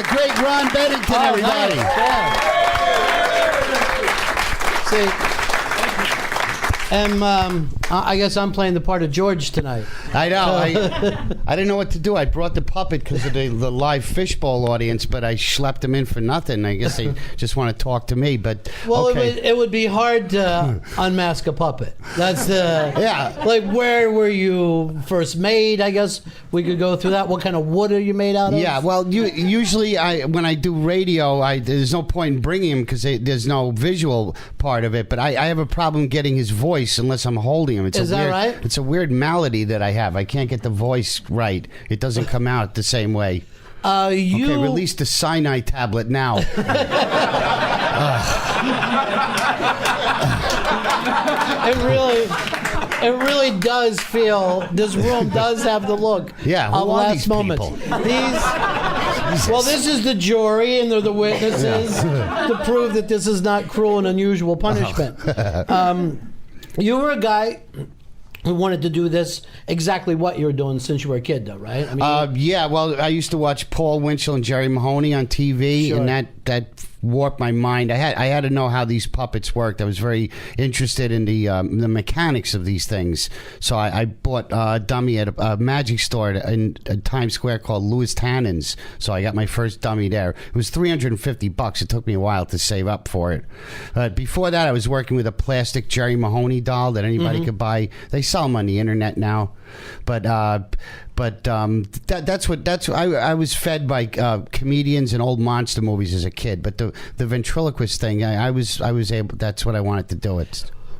great Ron Bennington, everybody. Nice. Yeah. See, and I guess I'm playing the part of George tonight. I know. I didn't know what to do. I brought the puppet because of the live fishbowl audience, but I schlepped them in for nothing. I guess they just want to talk to me. But well, okay. it would be hard to unmask a puppet. That's the Like, where were you first made? I guess we could go through that. What kind of wood are you made out of? Yeah. Well, usually when I do radio, there's no point in bringing him because there's no visual part of it. But I have a problem getting his voice unless I'm holding him. Is that right? It's a weird malady that I have. I can't get the voice right. It doesn't come out the same way. Okay, release the cyanide tablet now. It really does feel. This room does have the look. Yeah, of last moments. Well, this is the jury, and they're the witnesses to prove that this is not cruel and unusual punishment. You were a guy who wanted to do this exactly what you were doing since you were a kid, though, right? I mean, yeah. Well, I used to watch Paul Winchell and Jerry Mahoney on TV, sure. and that warped my mind. I had to know how these puppets worked. I was very interested in the mechanics of these things. So I bought a dummy at a magic store in Times Square called Louis Tannen's. So I got my first dummy there. It was $350. It took me a while to save up for it. Before that, I was working with a plastic Jerry Mahoney doll that anybody could buy. They sell them on the internet now. But that's what I was fed by comedians and old monster movies as a kid. But the ventriloquist thing, I was able. That's what I wanted to do.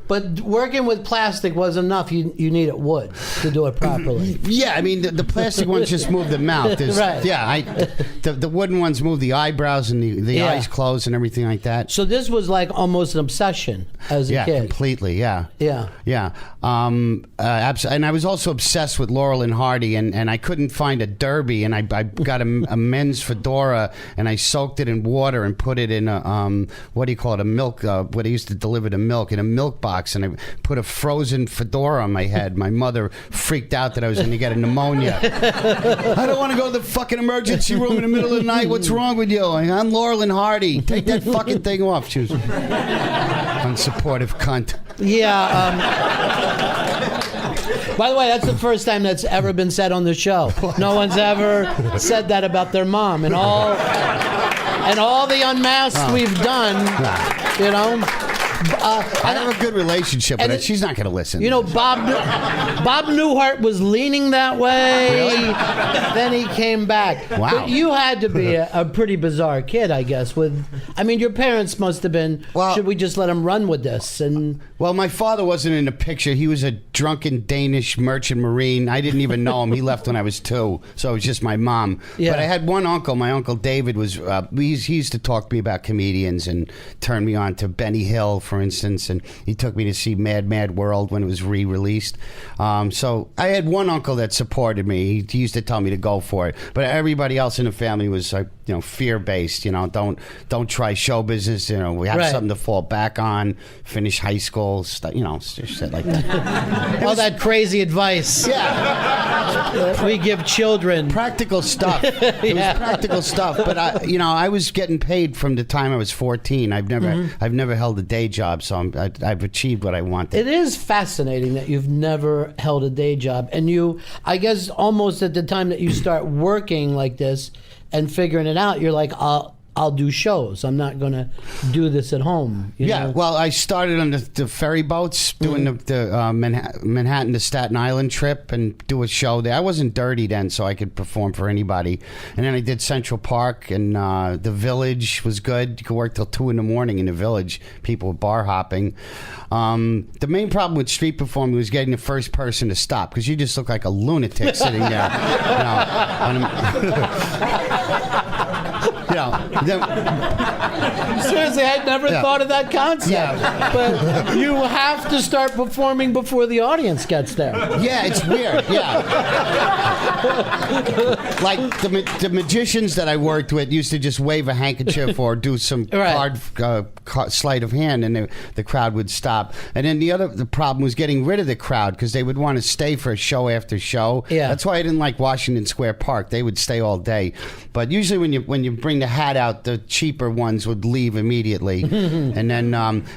But working with plastic was enough. You needed wood to do it properly. Yeah, I mean the plastic ones just move the mouth. Right. Yeah, the wooden ones move the eyebrows and the eyes closed and everything like that. So this was like almost an obsession as a kid. Yeah, completely. Yeah. Yeah. Yeah. And I was also obsessed with Laurel and Hardy, and I couldn't find a derby, and I got a men's fedora, and I soaked it in water and put it in a what do you call it? A milk. What I used to deliver the milk in a milk box. And I put a frozen fedora on my head. My mother freaked out that I was going to get a pneumonia. I don't want to go to the fucking emergency room in the middle of the night. What's wrong with you? I'm Laurel and Hardy. Take that fucking thing off. She was unsupportive cunt. Yeah. By the way, that's the first time that's ever been said on the show. No one's ever said that about their mom. And all the Unmasked we've done, you know. I have a good relationship with her. She's not going to listen. You know, Bob Newhart was leaning that way. Really? Then he came back. Wow. But you had to be a pretty bizarre kid, I guess. Your parents must have been, should we just let him run with this? And well, my father wasn't in the picture. He was a drunken Danish merchant marine. I didn't even know him. He left when I was 2, so it was just my mom. Yeah. But I had one uncle. My Uncle David was, he used to talk to me about comedians and turn me on to Benny Hill, for instance, and he took me to see Mad Mad World when it was re-released. So I had one uncle that supported me. He used to tell me to go for it, but everybody else in the family was fear-based. Don't try show business. We have something to fall back on. Finish high school, shit like that. All that crazy advice. Yeah, we give children practical stuff. It was practical stuff, but I was getting paid from the time I was 14. I've never held a day job, so I've achieved what I wanted. It is fascinating that you've never held a day job, and I guess almost at the time that you start working like this and figuring it out, you're like, I'll do shows. I'm not going to do this at home. You know? Well, I started on the ferry boats, doing the Manhattan to Staten Island trip and do a show there. I wasn't dirty then, so I could perform for anybody. And then I did Central Park, and the Village was good. You could work till 2 in the morning in the Village. People were bar hopping. The main problem with street performing was getting the first person to stop, because you just look like a lunatic sitting there. Seriously, I'd never thought of that concept. Yeah. But you have to start performing before the audience gets there. Yeah, it's weird. Yeah. Like the magicians that I worked with used to just wave a handkerchief or do some hard sleight of hand, and the crowd would stop. And then the problem was getting rid of the crowd, because they would want to stay for a show after show. Yeah. That's why I didn't like Washington Square Park. They would stay all day. But usually when you would bring the hat out, the cheaper ones would leave immediately. and then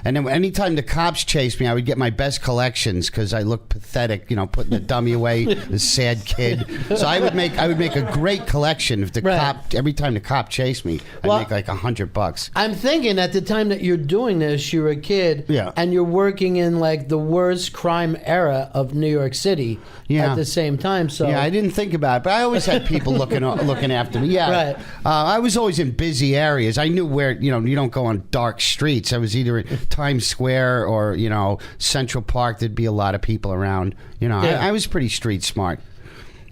anytime the cops chased me, I would get my best collections because I looked pathetic, putting the dummy away, the sad kid. So I would make a great collection if the cop, every time the cop chased me, I'd make like $100. I'm thinking at the time that you're doing this, you're a kid, and you're working in like the worst crime era of New York City at the same time. So I didn't think about it, but I always had people looking after me. Yeah, I was always in busy areas. I knew where you don't go on dark streets. I was either in Times Square or Central Park. There'd be a lot of people around. I was pretty street smart.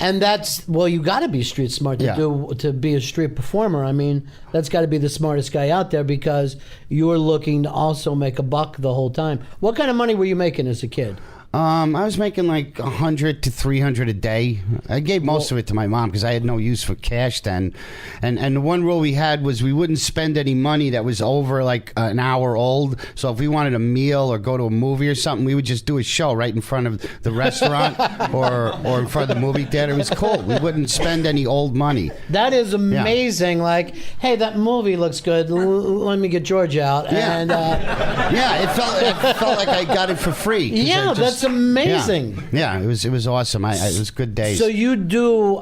And you got to be street smart to be a street performer. I mean, that's got to be the smartest guy out there because you're looking to also make a buck the whole time. What kind of money were you making as a kid? I was making like $100 to $300 a day. I gave most of it to my mom because I had no use for cash then. And the one rule we had was we wouldn't spend any money that was over like an hour old. So if we wanted a meal or go to a movie or something, we would just do a show right in front of the restaurant or in front of the movie theater. It was cool. We wouldn't spend any old money. That is amazing. Yeah. Like, hey, that movie looks good. Let me get George out. Yeah. And, it felt like I got it for free. Yeah, that's amazing. Yeah, it was awesome. It was good days. So you do,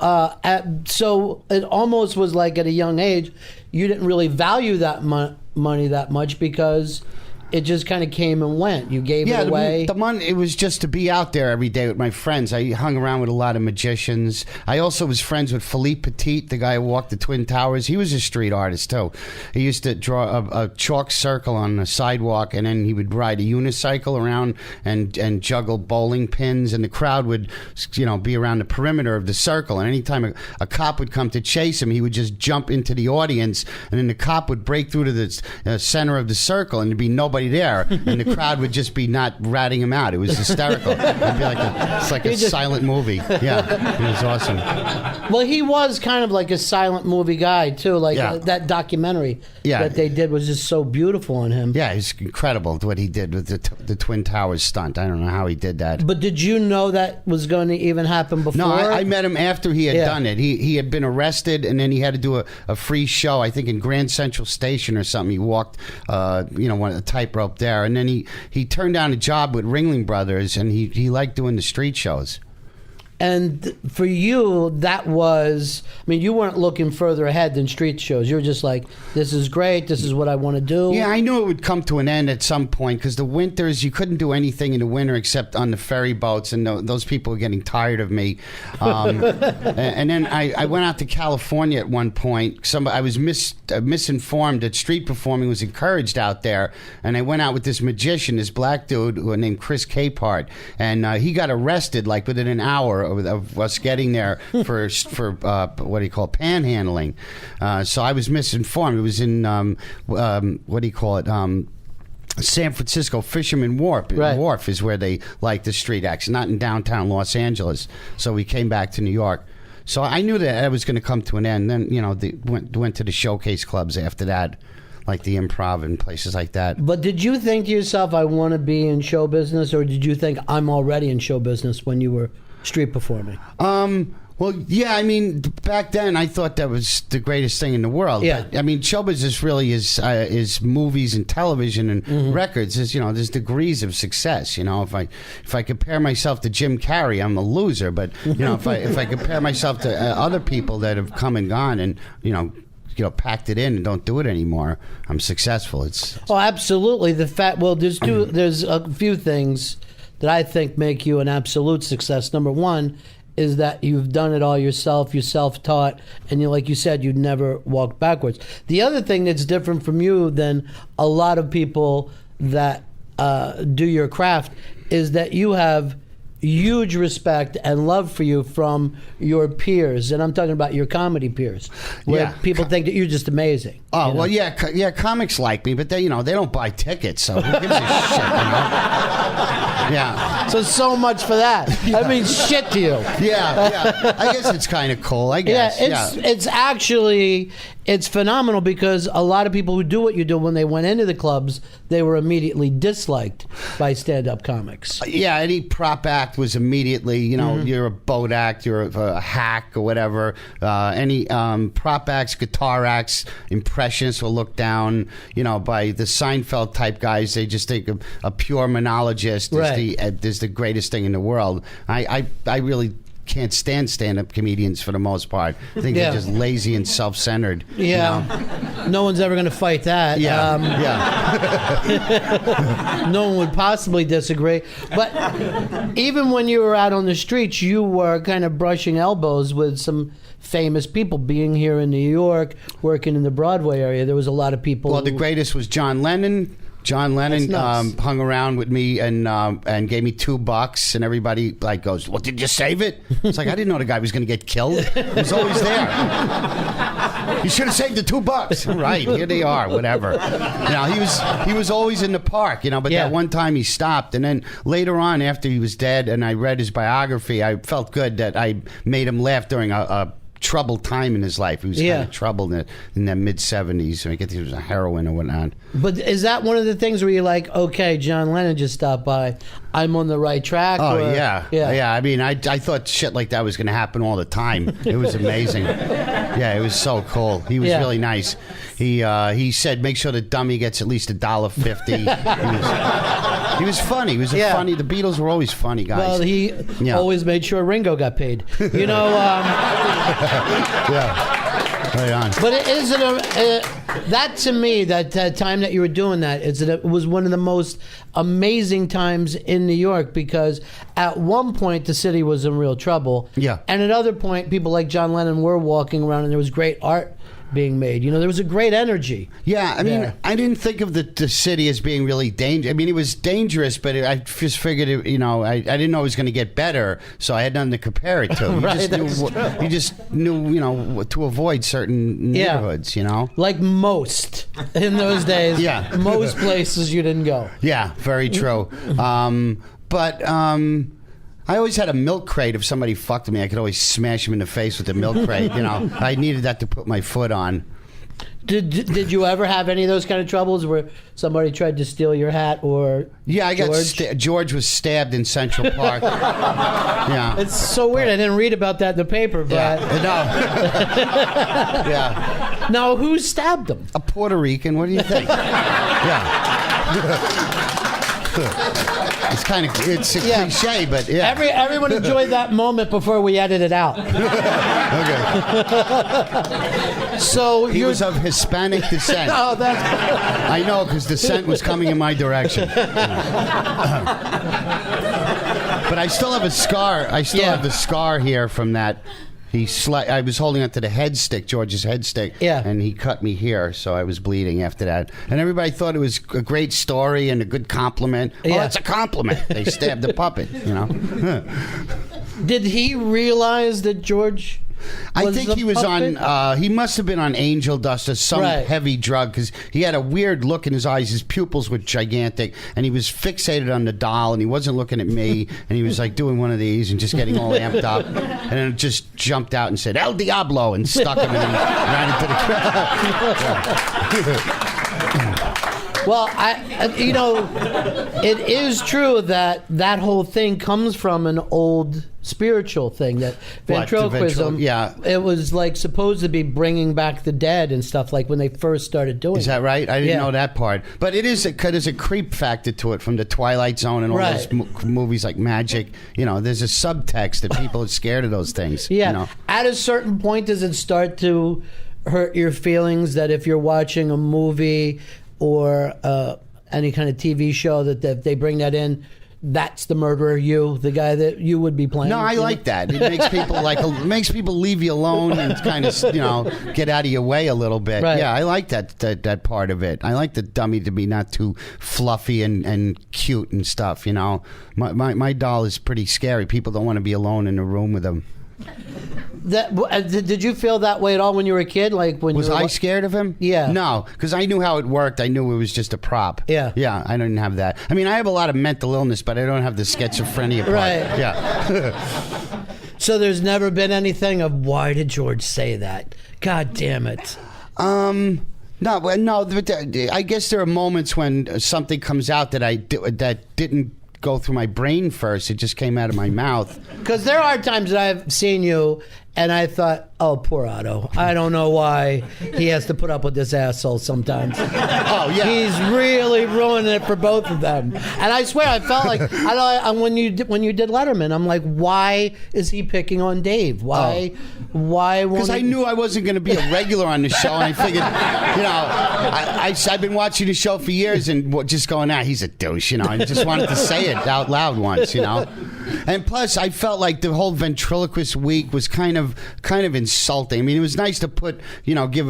so it almost was like at a young age, you didn't really value that money that much because it just kind of came and went. You gave it away. The money, it was just to be out there every day with my friends. I hung around with a lot of magicians. I also was friends with Philippe Petit, the guy who walked the Twin Towers. He was a street artist, too. He used to draw a chalk circle on the sidewalk, and then he would ride a unicycle around and juggle bowling pins, and the crowd would, be around the perimeter of the circle. And anytime a cop would come to chase him, he would just jump into the audience, and then the cop would break through to the center of the circle, and there'd be nobody there, and the crowd would just be not ratting him out. It was hysterical. It'd be like a silent movie. Yeah, it was awesome. Well, he was kind of like a silent movie guy too. Like that documentary that they did was just so beautiful on him. Yeah, it's incredible what he did with the Twin Towers stunt. I don't know how he did that. But did you know that was going to even happen before? No, I met him after he had done it. He had been arrested, and then he had to do a free show. I think in Grand Central Station or something. He walked, one of the tightrope there, and then he turned down a job with Ringling Brothers, and he liked doing the street shows. And for you, that was, you weren't looking further ahead than street shows. You were just like, this is great, this is what I want to do. Yeah, I knew it would come to an end at some point because the winters, you couldn't do anything in the winter except on the ferry boats, and those people were getting tired of me. And then I went out to California at one point. I was misinformed that street performing was encouraged out there, and I went out with this magician, this black dude named Chris Capehart, and he got arrested like within an hour of us getting there for what do you call panhandling. So I was misinformed. It was in San Francisco Fisherman Wharf. Right. Wharf is where they like the street acts, not in downtown Los Angeles. So we came back to New York. So I knew that it was going to come to an end. Then went to the showcase clubs after that, like the Improv and places like that. But did you think to yourself, I want to be in show business, or did you think I'm already in show business when you were street performing? Well, yeah, back then I thought that was the greatest thing in the world. Yeah. But, show business really is movies and television and records. There's degrees of success. If I compare myself to Jim Carrey, I'm a loser. But if I compare myself to other people that have come and gone and packed it in and don't do it anymore, I'm successful. Oh, absolutely. There's a few things that I think make you an absolute success. Number one is that you've done it all yourself, you're self-taught, and like you said, you'd never walk backwards. The other thing that's different from you than a lot of people that do your craft is that you have huge respect and love for you from your peers, and I'm talking about your comedy peers, where people think that you're just amazing. Oh, well, yeah, comics like me, but they don't buy tickets, so who gives a shit, Yeah. So much for that. That means shit to you. Yeah. I guess it's kind of cool. I guess. It's actually, it's phenomenal because a lot of people who do what you do, when they went into the clubs, they were immediately disliked by stand-up comics. Yeah, any prop act was immediately, you're a boat act, you're a hack or whatever. Any prop acts, guitar acts, impressionists will look down, by the Seinfeld type guys. They just think a pure monologist is the greatest thing in the world. I really can't stand stand-up comedians for the most part. I think they're just lazy and self-centered. Yeah, no one's ever going to fight that. Yeah, no one would possibly disagree. But even when you were out on the streets, you were kind of brushing elbows with some famous people. Being here in New York, working in the Broadway area, there was a lot of people. Well, the greatest was John Lennon. John Lennon hung around with me and gave me $2, and everybody goes, "Well, did you save it?" It's like, I didn't know the guy was going to get killed. He was always there. You should have saved the $2. Right, here they are. Whatever. He was always in the park. But that one time he stopped, and then later on, after he was dead, and I read his biography, I felt good that I made him laugh during a troubled time in his life. He was kind of troubled in the mid-70s. I guess he was a heroin or whatnot. But is that one of the things where you're like, okay, John Lennon just stopped by, I'm on the right track? Oh, yeah. I mean, I thought shit like that was going to happen all the time. It was amazing. Yeah, it was so cool. He was really nice. He said, make sure the dummy gets at least $1.50. He was funny. He was funny. The Beatles were always funny guys. Well, he always made sure Ringo got paid. Right on. But that to me, that time that you were doing that, it was one of the most amazing times in New York, because at one point the city was in real trouble. Yeah. And at other point, people like John Lennon were walking around, and there was great art being made. There was a great energy. Yeah, I mean, I didn't think of the city as being really dangerous. I mean, it was dangerous, but I just figured, I didn't know it was going to get better, so I had nothing to compare it to. You just knew, to avoid certain neighborhoods, Like most in those days. Yeah. Most places you didn't go. Yeah, very true. I always had a milk crate. If somebody fucked me, I could always smash him in the face with the milk crate. I needed that to put my foot on. Did you ever have any of those kind of troubles where somebody tried to steal your hat or? Yeah, I got George was stabbed in Central Park. Yeah, it's so weird. I didn't read about that in the paper, but yeah. Now, who stabbed him? A Puerto Rican. What do you think? It's kind of a cliche, but yeah. Everyone enjoyed that moment before we edit it out. Okay. So he was of Hispanic descent. Oh, that's. I know, because the scent was coming in my direction. But I still have a scar. I still have the scar here from that. I was holding onto the head stick, George's head stick, and he cut me here, so I was bleeding after that. And everybody thought it was a great story and a good compliment. Oh, it's a compliment. They stabbed the puppet, Did he realize that George? I think he was puppet? He must have been on angel dust or some heavy drug, because he had a weird look in his eyes. His pupils were gigantic, and he was fixated on the doll, and he wasn't looking at me, and he was like doing one of these and just getting all amped up, and then it just jumped out and said, El Diablo, and stuck him and then ran into the crowd. Well, it is true that whole thing comes from an old spiritual thing, that ventriloquism. It was supposed to be bringing back the dead and stuff, like when they first started doing it. Is that right? I didn't know that part. But there's a creep factor to it from the Twilight Zone and all those movies like Magic. There's a subtext that people are scared of those things. Yeah. At a certain point, does it start to hurt your feelings that if you're watching a movie or any kind of TV show that they bring that in, that's the murderer, the guy that you would be playing? No, I like that. It makes people makes people leave you alone and kind of get out of your way a little bit. Right. Yeah, I like that part of it. I like the dummy to be not too fluffy and cute and stuff. My doll is pretty scary. People don't want to be alone in a room with them. Did you feel that way at all when you were a kid? Was I scared of him? Yeah. No, because I knew how it worked. I knew it was just a prop. Yeah. Yeah, I didn't have that. I mean, I have a lot of mental illness, but I don't have the schizophrenia part. Right. Yeah. So there's never been anything of, why did George say that? God damn it. No, well, no. But I guess there are moments when something comes out that didn't go through my brain first. It just came out of my mouth. Because there are times that I've seen you and I thought, oh, poor Otto. I don't know why he has to put up with this asshole sometimes. Oh, yeah. He's really ruining it for both of them. And I swear, I felt like, when you did Letterman, I'm like, why is he picking on Dave? Why? Because I knew I wasn't going to be a regular on the show. And I figured, I've been watching the show for years and just going, he's a douche, I just wanted to say it out loud once, And plus, I felt like the whole ventriloquist week was kind of insulting. I mean, it was nice to give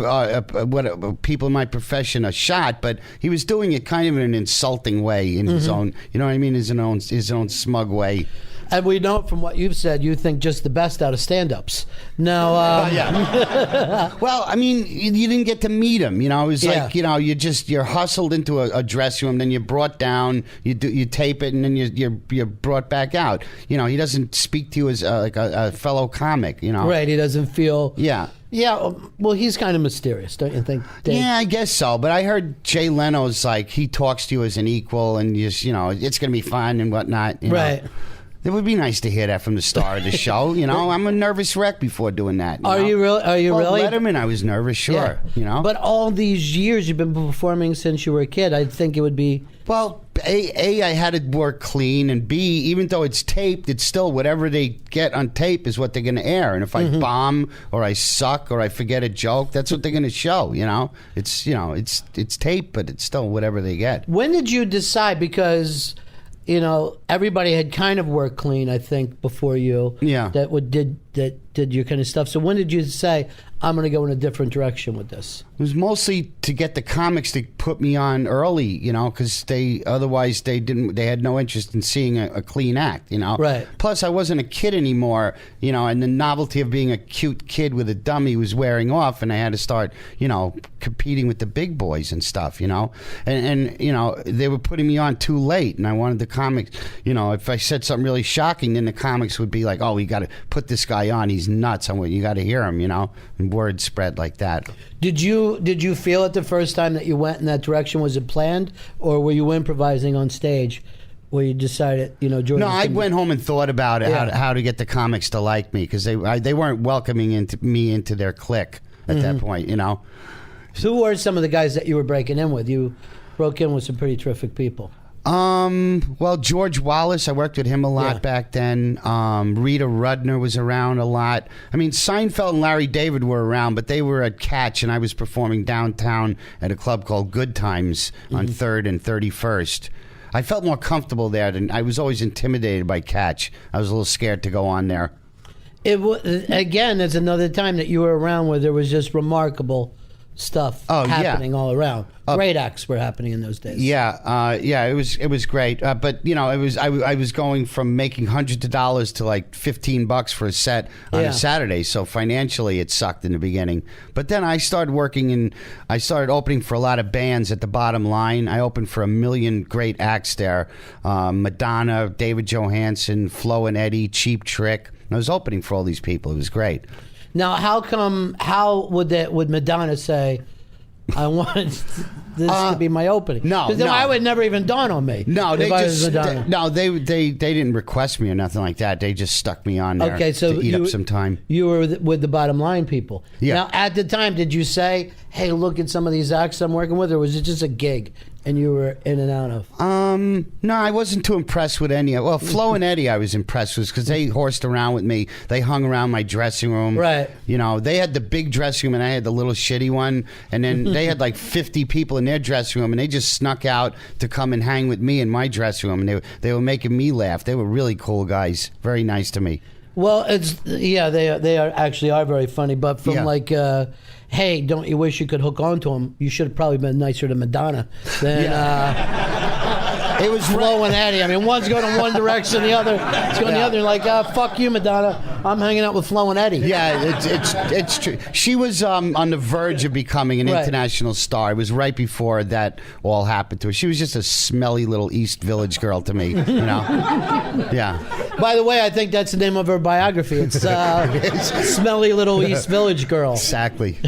people in my profession a shot, but he was doing it kind of in an insulting way in his own, his own smug way. And we know from what you've said, you think just the best out of stand-ups. Now, yeah. Well, I mean, you didn't get to meet him. It was like, you're hustled into a dressing room, then you're brought down, you tape it, and then you're brought back out. He doesn't speak to you as like a fellow comic. Right? He doesn't feel. Yeah. Yeah, well, he's kind of mysterious, don't you think, Dave? Yeah, I guess so. But I heard Jay Leno's like, he talks to you as an equal, and it's going to be fun and whatnot. Right. It would be nice to hear that from the star of the show. I'm a nervous wreck before doing that. Are you really? Letterman, I was nervous, sure. Yeah. But all these years you've been performing since you were a kid, I think it would be. Well, A, I had to work clean, and B, even though it's taped, it's still whatever they get on tape is what they're going to air. And if I bomb or I suck or I forget a joke, that's what they're going to show. It's it's taped, but it's still whatever they get. When did you decide? Because everybody had kind of worked clean, I think, before you. Yeah. That did your kind of stuff. So when did you say, I'm going to go in a different direction with this? It was mostly to get the comics to put me on early, because they had no interest in seeing a clean act, Right. Plus, I wasn't a kid anymore, and the novelty of being a cute kid with a dummy was wearing off, and I had to start, competing with the big boys and stuff, and they were putting me on too late, and I wanted the comics, if I said something really shocking, then the comics would be like, oh, we got to put this guy on, he's nuts, you got to hear him, and word spread like that. Did you feel it the first time that you went in that direction? Was it planned, or were you improvising on stage, where you decided, Jordan? No, I went home and thought about it, how to get the comics to like me, because they weren't welcoming me into their clique at that point, So who were some of the guys that you were breaking in with? You broke in with some pretty terrific people. Well, George Wallace, I worked with him a lot back then. Rita Rudner was around a lot. I mean, Seinfeld and Larry David were around, but they were at Catch, and I was performing downtown at a club called Good Times on 3rd and 31st. I felt more comfortable there than I was always intimidated by Catch. I was a little scared to go on there. Again, it's another time that you were around where there was just remarkable stuff happening all around. Great acts were happening in those days. It was great. But I was going from making hundreds of dollars to like $15 for a set on a Saturday. So financially, it sucked in the beginning. But then I started opening for a lot of bands at the Bottom Line. I opened for 1 million great acts there: Madonna, David Johansen, Flo and Eddie, Cheap Trick. I was opening for all these people. It was great. Now, how would Madonna say, I want this to be my opening? No, because I would never even dawn on me. No, they didn't request me or nothing like that. They just stuck me on there to eat up some time. You were with the Bottom Line people. Yeah. Now, at the time, did you say, hey, look at some of these acts I'm working with, or was it just a gig and you were in and out of? No, I wasn't too impressed with any of. Well, Flo and Eddie I was impressed with because they horsed around with me. They hung around my dressing room. Right. They had the big dressing room and I had the little shitty one. And then they had like 50 people in their dressing room and they just snuck out to come and hang with me in my dressing room. And they were making me laugh. They were really cool guys. Very nice to me. Well, they are actually very funny. But from hey, don't you wish you could hook onto them? You should have probably been nicer to Madonna than it was Flo and Eddie. I mean, one's going in one direction, the other is going the other. Like, fuck you, Madonna. I'm hanging out with Flo and Eddie. Yeah, it's true. She was on the verge of becoming an international star. It was right before that all happened to her. She was just a smelly little East Village girl to me. Yeah. By the way, I think that's the name of her biography. It's Smelly Little East Village Girl. Exactly.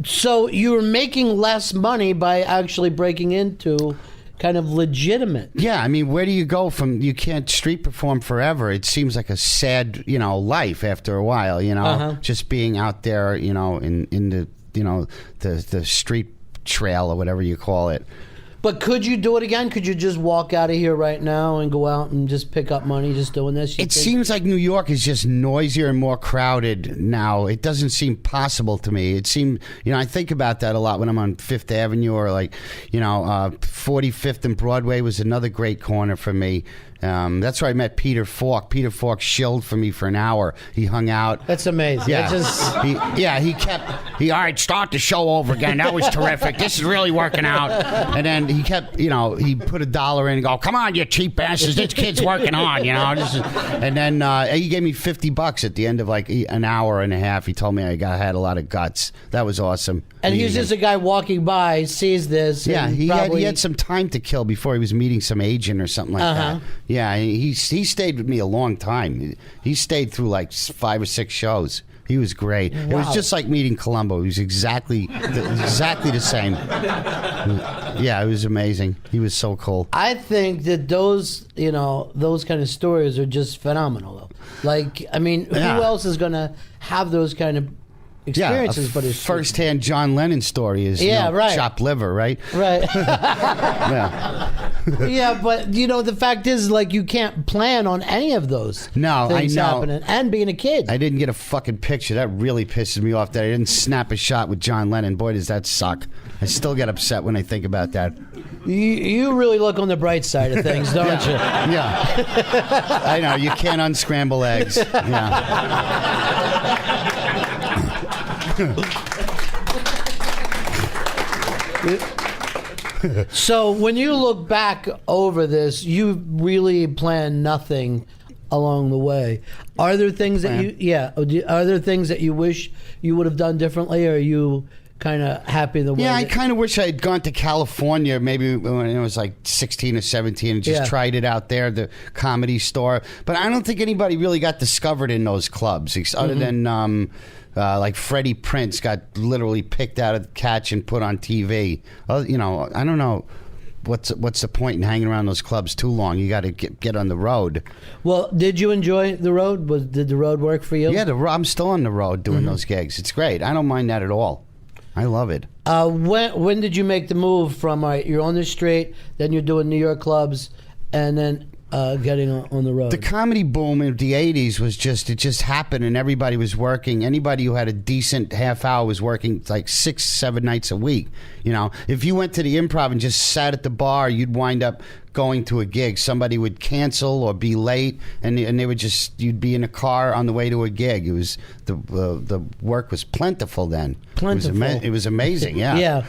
So you were making less money by actually breaking into kind of legitimate. Yeah, I mean, where do you go from? You can't street perform forever. It seems like a sad, life after a while. Just being out there, in the the street trail or whatever you call it. But could you do it again? Could you just walk out of here right now and go out and just pick up money just doing this? It seems like New York is just noisier and more crowded now. It doesn't seem possible to me. It seems, I think about that a lot when I'm on Fifth Avenue or 45th and Broadway was another great corner for me. That's where I met Peter Falk. Peter Falk shilled for me for an hour. He hung out. That's amazing. Yeah, he all right, start the show over again. That was terrific. This is really working out. And then he kept, he put $1 in and go, come on, you cheap bastards. This kid's working on, and then he gave me $50 at the end of an hour and a half. He told me I had a lot of guts. That was awesome. And he was just a guy walking by, sees this. Yeah, he had some time to kill before he was meeting some agent or something like that. Yeah, he stayed with me a long time. He stayed through 5 or 6 shows. He was great. Wow. It was just like meeting Columbo. He was exactly the same. Yeah, it was amazing. He was so cool. I think that those kind of stories are just phenomenal, though. Who else is going to have those kind of experiences? But it's first-hand John Lennon story is right. chopped liver, right? Right. Yeah, but the fact is, you can't plan on any of those. No, things I know. Happening, and being a kid. I didn't get a fucking picture. That really pisses me off. That I didn't snap a shot with John Lennon. Boy, does that suck. I still get upset when I think about that. You really look on the bright side of things, don't you? Yeah. I know. You can't unscramble eggs. Yeah. So when you look back over this, you really planned nothing along the way. Are there things that are there things that you wish you would have done differently, or are you kind of happy the way? Yeah, I kind of wish I had gone to California maybe when I was 16 or 17 and just tried it out there, the Comedy Store. But I don't think anybody really got discovered in those clubs other than Freddie Prinze got literally picked out of the catch and put on TV. I don't know what's the point in hanging around those clubs too long. You got to get on the road. Well, did you enjoy the road? Did the road work for you? Yeah, I'm still on the road doing those gigs. It's great. I don't mind that at all. I love it. When did you make the move from you're on the street, then you're doing New York clubs, and then getting on the road? The comedy boom in the 80s was it just happened, and everybody was working. Anybody who had a decent half hour was working 6-7 nights a week. If you went to the Improv and just sat at the bar, you'd wind up going to a gig. Somebody would cancel or be late, and they would you'd be in a car on the way to a gig. It was the work was plentiful then. Plentiful. It was amazing. Yeah. Yeah.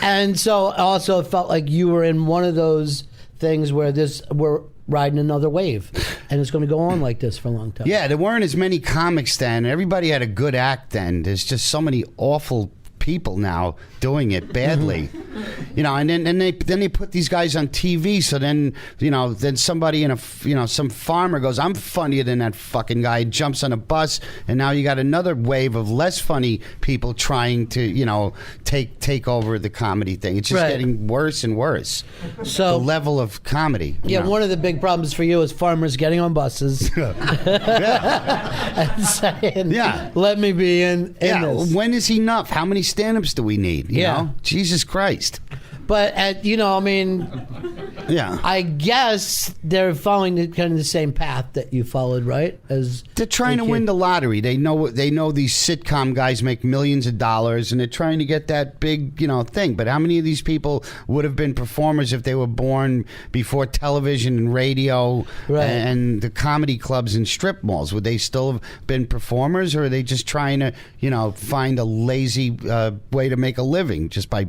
And so also it felt like you were in one of those things where we're riding another wave, and it's going to go on like this for a long time. Yeah, there weren't as many comics then. Everybody had a good act then. There's just so many awful people now doing it badly. And then they put these guys on TV, so then then somebody some farmer goes, I'm funnier than that fucking guy, jumps on a bus, and now you got another wave of less funny people trying to take over the comedy thing. It's just getting worse and worse. So the level of comedy. One of the big problems for you is farmers getting on buses and saying, let me be in this. When is enough? How many stand-ups do we need? You know? Jesus Christ. But I guess they're following the same path that you followed, right? They're trying to win the lottery. They know these sitcom guys make millions of dollars, and they're trying to get that big thing. But how many of these people would have been performers if they were born before television and radio and the comedy clubs and strip malls? Would they still have been performers, or are they just trying to find a lazy way to make a living just by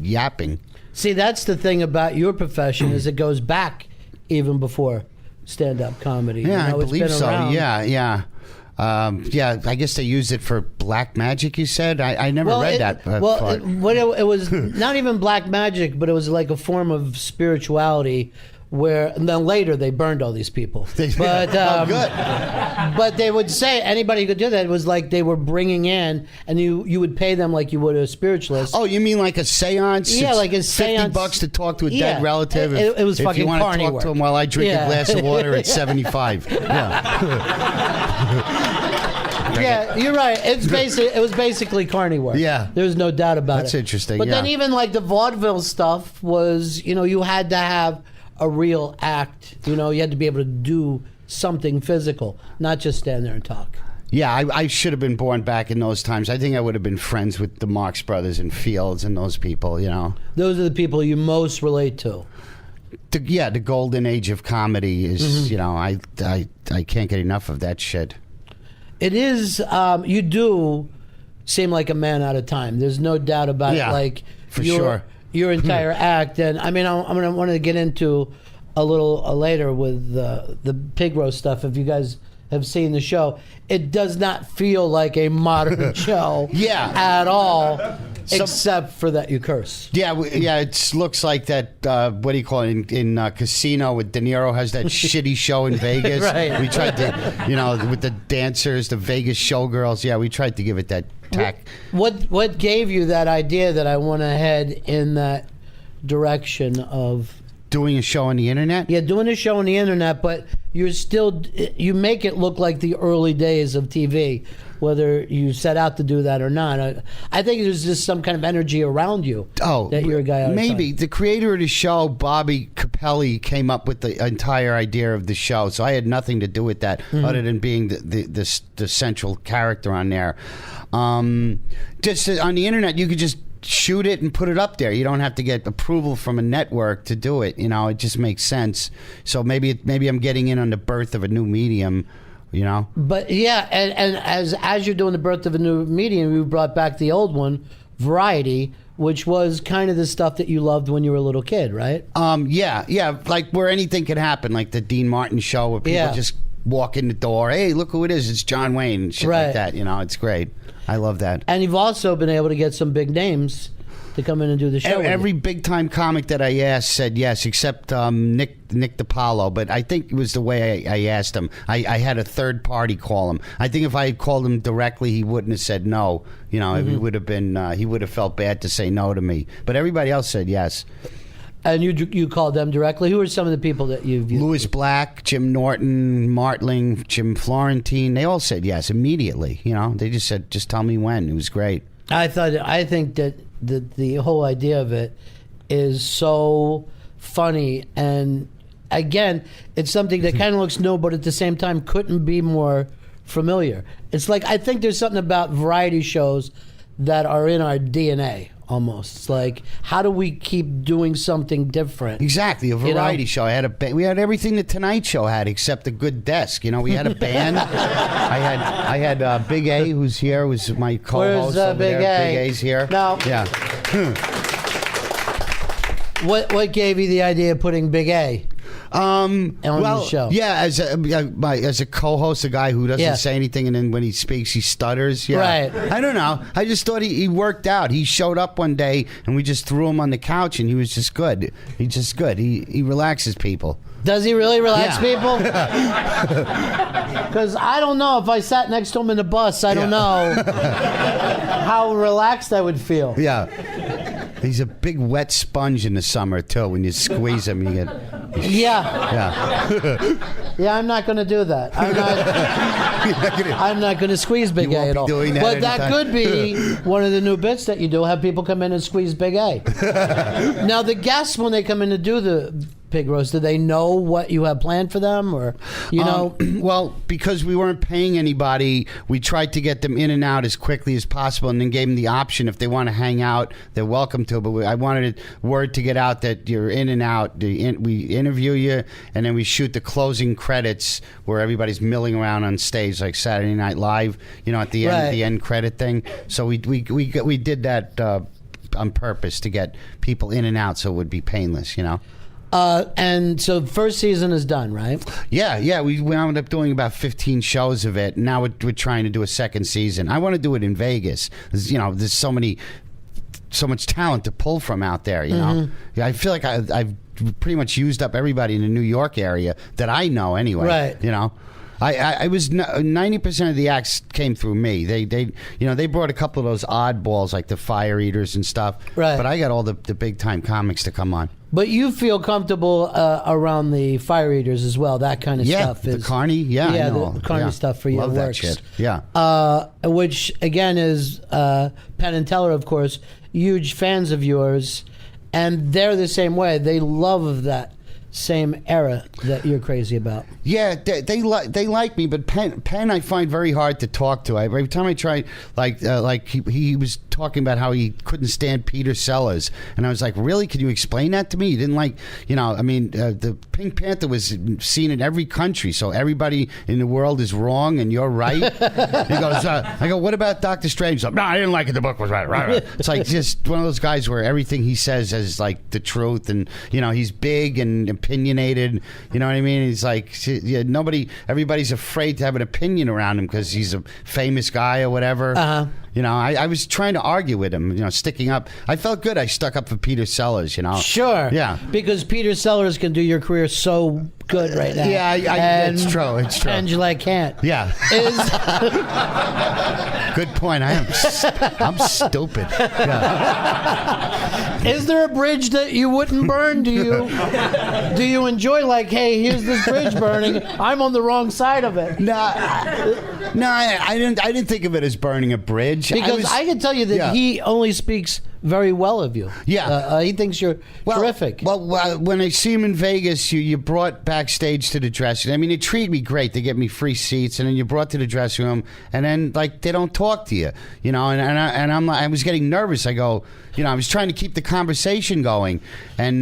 yapping? See, that's the thing about your profession is it goes back even before stand-up comedy. Yeah, I believe so. Around. Yeah. I guess they used it for black magic, you said? I never read that part. It was not even black magic, but it was like a form of spirituality where and then later they burned all these people. But good. But they would say anybody could do that. It was like they were bringing in, and you would pay them like you would a spiritualist. Oh, you mean like a seance? Yeah, It's like a seance. $50 to talk to a Yeah. dead relative. It was if fucking you want to carny talk work. to him while I drink Yeah. a glass of water, it's $75. Yeah. Yeah, you're right. It was basically carny work. Yeah. There's no doubt about it. That's interesting, But then yeah. even like the vaudeville stuff was, you had to have a real act. You had to be able to do something physical, not just stand there and talk. Yeah, I should have been born back in those times. I think I would have been friends with the Marx Brothers and Fields and those people, Those are the people you most relate to. The golden age of comedy is, I can't get enough of that shit. It is, you do seem like a man out of time. There's no doubt about Yeah, it. Like, for sure. Your entire act. And I mean, I'm going to want to get into a little later with the pig roast stuff. If you guys have seen the show, it does not feel like a modern show at all, except for that you curse. Yeah, it looks like that, what do you call it, in Casino with De Niro has that shitty show in Vegas. Right. We tried to, with the dancers, the Vegas showgirls, we tried to give it that tack. What gave you that idea that I want to head in that direction of... Doing a show on the internet? Yeah, doing a show on the internet, but you make it look like the early days of TV, whether you set out to do that or not. I think there's just some kind of energy around you. Oh, that you're a guy out of maybe time. the creator of the show, Bobby Capelli, came up with the entire idea of the show, so I had nothing to do with that, other than being the central character on there. Just on the internet, you could just shoot it and put it up there. You don't have to get approval from a network to do it. It just makes sense. So maybe I'm getting in on the birth of a new medium. But yeah, and as you're doing the birth of a new medium, you brought back the old one, Variety, which was kind of the stuff that you loved when you were a little kid, right? Yeah, like where anything could happen, like the Dean Martin show where people just walk in the door. Hey, look who it is! It's John Wayne and shit like that. It's great. I love that. And you've also been able to get some big names to come in and do the show. Every big time comic that I asked said yes, except Nick DiPaolo. But I think it was the way I asked him. I had a third party call him. I think if I had called him directly, he wouldn't have said no. He would have been. He would have felt bad to say no to me. But everybody else said yes. And you called them directly. Who are some of the people that you've used? Louis Black, Jim Norton, Martling, Jim Florentine. They all said yes immediately. They just said, just tell me when. It was great. I think that the whole idea of it is so funny, and again, it's something that kind of looks new, but at the same time couldn't be more familiar. It's like, I think there's something about variety shows that are in our DNA. Almost. It's like, how do we keep doing something different? Exactly, a variety show. We had everything the Tonight Show had, except a good desk. We had a band. I had Big A, who's here, was my co-host. Where's over Big there. A? Big A's here. Now, yeah. What gave you the idea of putting Big A on the show? Yeah, as a co-host, a guy who doesn't say anything, and then when he speaks, he stutters. Yeah. Right. I don't know. I just thought he worked out. He showed up one day, and we just threw him on the couch, and he was just good. He's just good. He relaxes people. Does he really relax people? Because I don't know. If I sat next to him in the bus, I don't know how relaxed I would feel. Yeah. He's a big wet sponge in the summer, too. When you squeeze him, you get... Yeah. Yeah, I'm not going to do that. I'm not going to squeeze Big A at all. But that could be one of the new bits that you do, have people come in and squeeze Big A. Now, the guests, when they come in to do the pig roast, do they know what you have planned for them, or well, because we weren't paying anybody, we tried to get them in and out as quickly as possible, and then gave them the option, if they want to hang out, they're welcome to. But I wanted word to get out that you're in and out. We interview you, and then we shoot the closing credits where everybody's milling around on stage like Saturday Night Live, at the end, the end credit thing. So we did that on purpose to get people in and out, so it would be painless. And so first season is done, right? Yeah. We wound up doing about 15 shows of it. Now we're trying to do a second season. I want to do it in Vegas. There's so much talent to pull from out there. I feel like I've pretty much used up everybody in the New York area that I know anyway. Right. You know. I was 90% of the acts came through me. They brought a couple of those oddballs like the Fire Eaters and stuff. Right. But I got all the big time comics to come on. But you feel comfortable around the Fire Eaters as well. That kind of stuff is the Carney. Yeah, I know. the Carney stuff for you Love works. that shit. Yeah. Which again is Penn and Teller, of course, huge fans of yours, and they're the same way. They love that same era that you're crazy about. Yeah, they like me, but Penn I find very hard to talk to. Every time I try, like he was talking about how he couldn't stand Peter Sellers, and I was like, really? Could you explain that to me? You didn't like, the Pink Panther was seen in every country, so everybody in the world is wrong and you're right. He goes, I go, what about Doctor Strange? No, I didn't like it. The book was right. It's like just one of those guys where everything he says is like the truth, and he's big and opinionated. You know what I mean? He's like, everybody's afraid to have an opinion around him because he's a famous guy or whatever. I was trying to argue with him, sticking up. I felt good. I stuck up for Peter Sellers, Sure. Yeah. Because Peter Sellers can do your career so good right now. Yeah, it's true. It's true. Angela can't. Yeah. Good point. I'm stupid. Yeah. Is there a bridge that you wouldn't burn? Do you enjoy, like, hey, here's this bridge burning. I'm on the wrong side of it. No, I didn't think of it as burning a bridge. Because I can tell you that he only speaks very well of you. Yeah. He thinks you're terrific. Well, when I see him in Vegas, you brought backstage to the dressing room. I mean, it treated me great. They get me free seats, and then you brought to the dressing room, and then, like, they don't talk to you, and I was getting nervous. I go, I was trying to keep the conversation going, and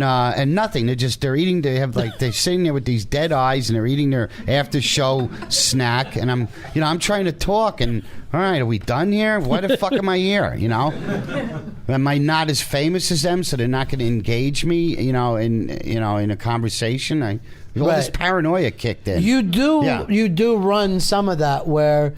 nothing. They're eating. They're sitting there with these dead eyes, and they're eating their after show snack, and I'm trying to talk, and all right, are we done here? Why the fuck am I here? Am I not as famous as them, so they're not going to engage me? In a conversation. All this paranoia kicked in. You do run some of that where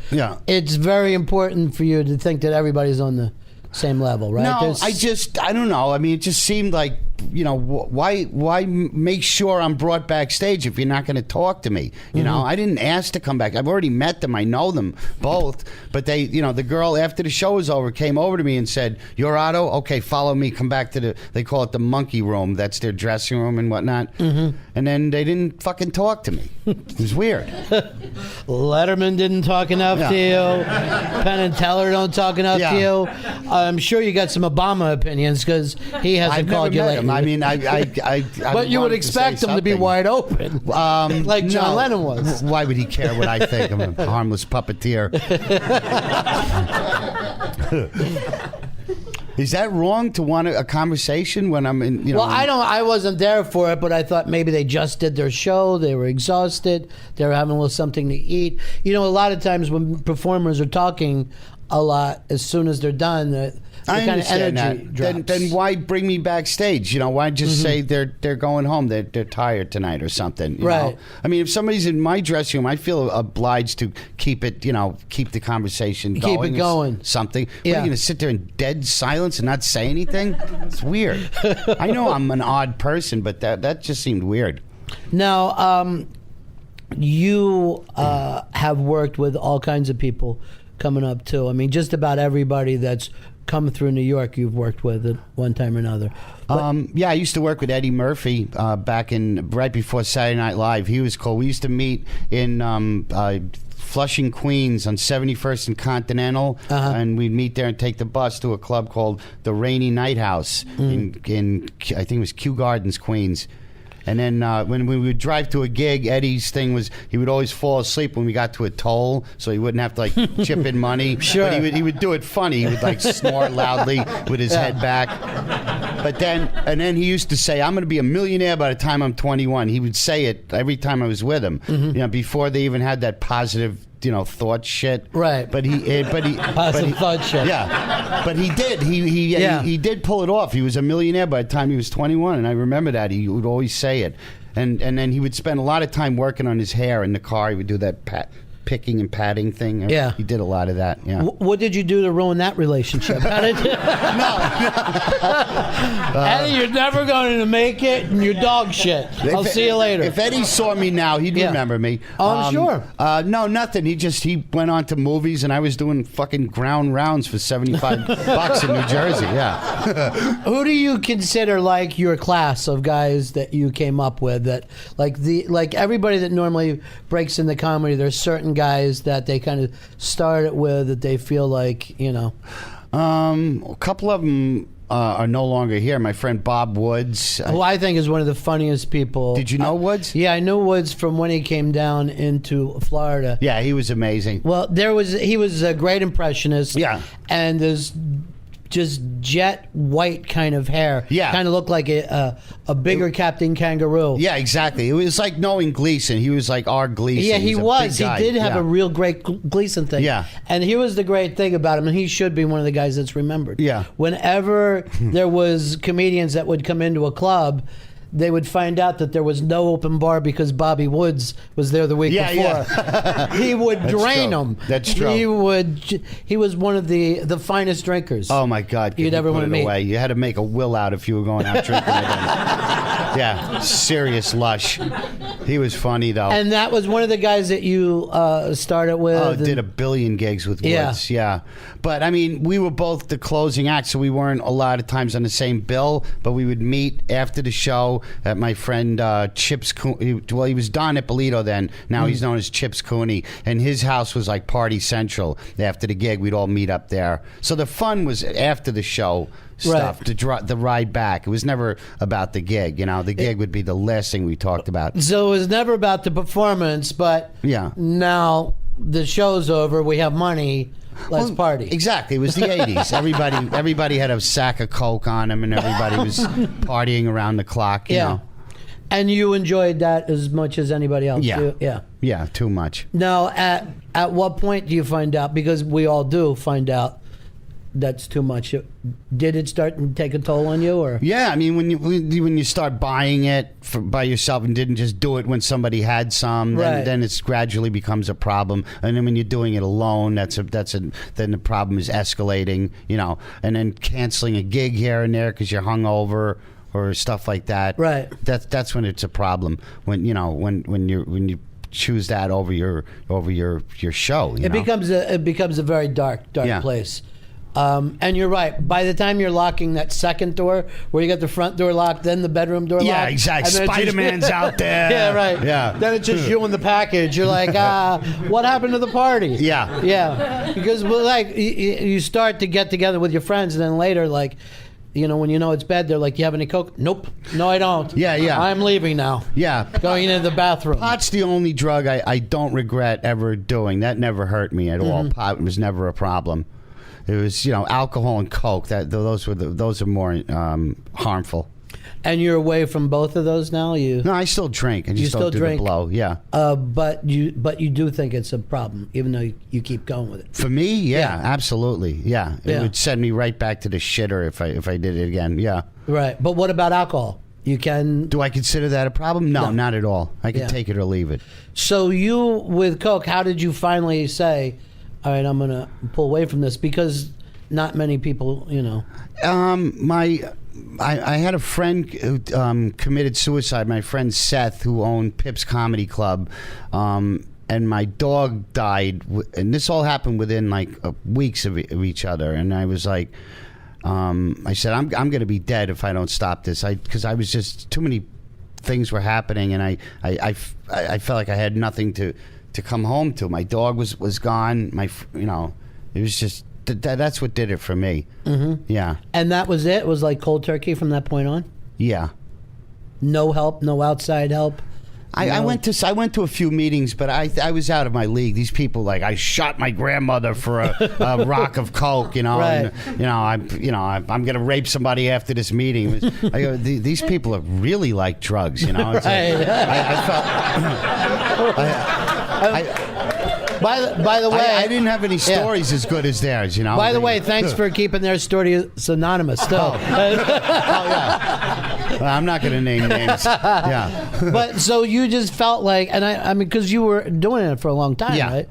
it's very important for you to think that everybody's on the same level, right? No, I don't know. I mean, it just seemed like, why make sure I'm brought backstage if you're not going to talk to me? I didn't ask to come back. I've already met them. I know them both. But they, the girl after the show was over came over to me and said, "You're Otto? Okay, follow me. Come back to they call it the monkey room. That's their dressing room and whatnot." Mm-hmm. And then they didn't fucking talk to me. It was weird. Letterman didn't talk enough to you. Penn and Teller don't talk enough to you. I'm sure you got some Obama opinions because he hasn't called you lately. I mean, I but you would expect him to be wide open, like John Lennon was. Why would he care what I think? I'm a harmless puppeteer. Is that wrong to want a conversation when I'm in? Well, I wasn't there for it, but I thought maybe they just did their show. They were exhausted. They were having a little something to eat. A lot of times when performers are talking a lot, as soon as they're done, I kind of understand energy that. drops. Then why bring me backstage? Why just say they're going home? They're tired tonight or something. You know? I mean, if somebody's in my dressing room, I feel obliged to keep it. Keep the conversation going. Keep it going. Something. Yeah. What, are you going to sit there in dead silence and not say anything? It's weird. I know I'm an odd person, but that just seemed weird. Now, you have worked with all kinds of people coming up too. I mean, just about everybody that's come through New York you've worked with at one time or another. I used to work with Eddie Murphy back right before Saturday Night Live. He was cool. We used to meet in Flushing, Queens on 71st and Continental, and we'd meet there and take the bus to a club called the Rainy Night House in I think it was Kew Gardens, Queens. And then when we would drive to a gig, Eddie's thing was he would always fall asleep when we got to a toll, so he wouldn't have to chip in money. Sure. But he would do it funny. He would snore loudly with his head back. But then he used to say, "I'm going to be a millionaire by the time I'm 21." He would say it every time I was with him. Before they even had that positive thought shit. Right. But he thought shit. Yeah. But he did. He did pull it off. He was a millionaire by the time he was 21, and I remember that. He would always say it. And then he would spend a lot of time working on his hair in the car. He would do that picking and patting thing. Yeah. He did a lot of that. Yeah. What did you do to ruin that relationship? How did you... Eddie, you're never going to make it, and you're dog shit. I'll see you later. If Eddie saw me now, he'd remember me. Oh, I'm sure. No, nothing. He went on to movies, and I was doing fucking ground rounds for $75 in New Jersey. Yeah. Who do you consider like your class of guys that you came up with? That like everybody that normally breaks into comedy, there's certain guys that they kind of start it with that they feel like, you know. A couple of them are no longer here. My friend Bob Woods, who I think is one of the funniest people. Did you know Woods? Yeah, I knew Woods from when he came down into Florida. Yeah, he was amazing. Well, he was a great impressionist. Yeah. And there's just jet white kind of hair. Yeah. Kind of looked like a bigger Captain Kangaroo. Yeah, exactly. It was like knowing Gleason. He was like our Gleason. Yeah, he was. He He did have a real great Gleason thing. Yeah. And here was the great thing about him, and he should be one of the guys that's remembered. Yeah. Whenever there was comedians that would come into a club, they would find out that there was no open bar because Bobby Woods was there the week before. Yeah. He would drain true. them. That's true. He was one of the finest drinkers. Oh my God! You'd ever want to meet. Away. You had to make a will out if you were going out drinking with him. Yeah, serious lush. He was funny though. And that was one of the guys that you started with. Oh, did a billion gigs with Woods. Yeah. But I mean, we were both the closing act, so we weren't a lot of times on the same bill. But we would meet after the show at my friend Chips. He was Don Ippolito then. Now he's known as Chips Cooney, and his house was like Party Central. After the gig, we'd all meet up there. So the fun was after the show stuff, right. the ride back. It was never about the gig. You know, the gig would be the last thing we talked about. So it was never about the performance, but now the show's over. We have money. Let's party. Exactly. It was the 80s. Everybody had a sack of Coke on them, and everybody was partying around the clock. You know. And you enjoyed that as much as anybody else. Yeah. Yeah, too much. Now, at what point do you find out? Because we all do find out that's too much. Did it start to take a toll on you, or? Yeah, I mean, when you start buying it by yourself and didn't just do it when somebody had some, then it gradually becomes a problem. And then when you're doing it alone, then the problem is escalating. You know, and then canceling a gig here and there because you're hungover or stuff like that. Right. That's when it's a problem. When you choose that over your show. It becomes a very dark place. And you're right. By the time you're locking that second door, where you got the front door locked, then the bedroom door locked. Yeah, exactly. Spider-Man's out there. Yeah, right. Yeah. Then it's just you and the package. You're like, what happened to the party? Yeah. Yeah. Because you start to get together with your friends, and then later, like, you know, when you know it's bad, they're like, "Do you have any Coke?" Nope. No, I don't. Yeah. I'm leaving now. Yeah. Going into the bathroom. Pot's the only drug I don't regret ever doing. That never hurt me at all. Pot was never a problem. It was, alcohol and Coke. Those are more harmful. And you're away from both of those now. No, I still drink. I just don't do the blow. Yeah. But you do think it's a problem, even though you keep going with it. For me, yeah. Absolutely, yeah. It would send me right back to the shitter if I did it again. Yeah. Right. But what about alcohol? You can. Do I consider that a problem? No, not at all. I can take it or leave it. So you with Coke, how did you finally say, all right, I'm going to pull away from this? Because not many people, I had a friend who committed suicide. My friend Seth, who owned Pip's Comedy Club, and my dog died. And this all happened within like weeks of each other. And I was like, I said, I'm going to be dead if I don't stop this. Because I was just too many things were happening, and I felt like I had nothing to come home to. My dog was gone. It was just. That's what did it for me. Mm-hmm. Yeah. And that was it? It was like cold turkey from that point on? Yeah. No help? No outside help? I went to a few meetings, but I was out of my league. These people, like, I shot my grandmother for a rock of Coke, Right. And, I'm going to rape somebody after this meeting. I go, these people are really like drugs, It's right. I felt. By the way, I didn't have any stories as good as theirs, By the way, thanks for keeping their stories anonymous. Still, yeah. I'm not going to name names. Yeah. But so you just felt like, and I mean, because you were doing it for a long time, right?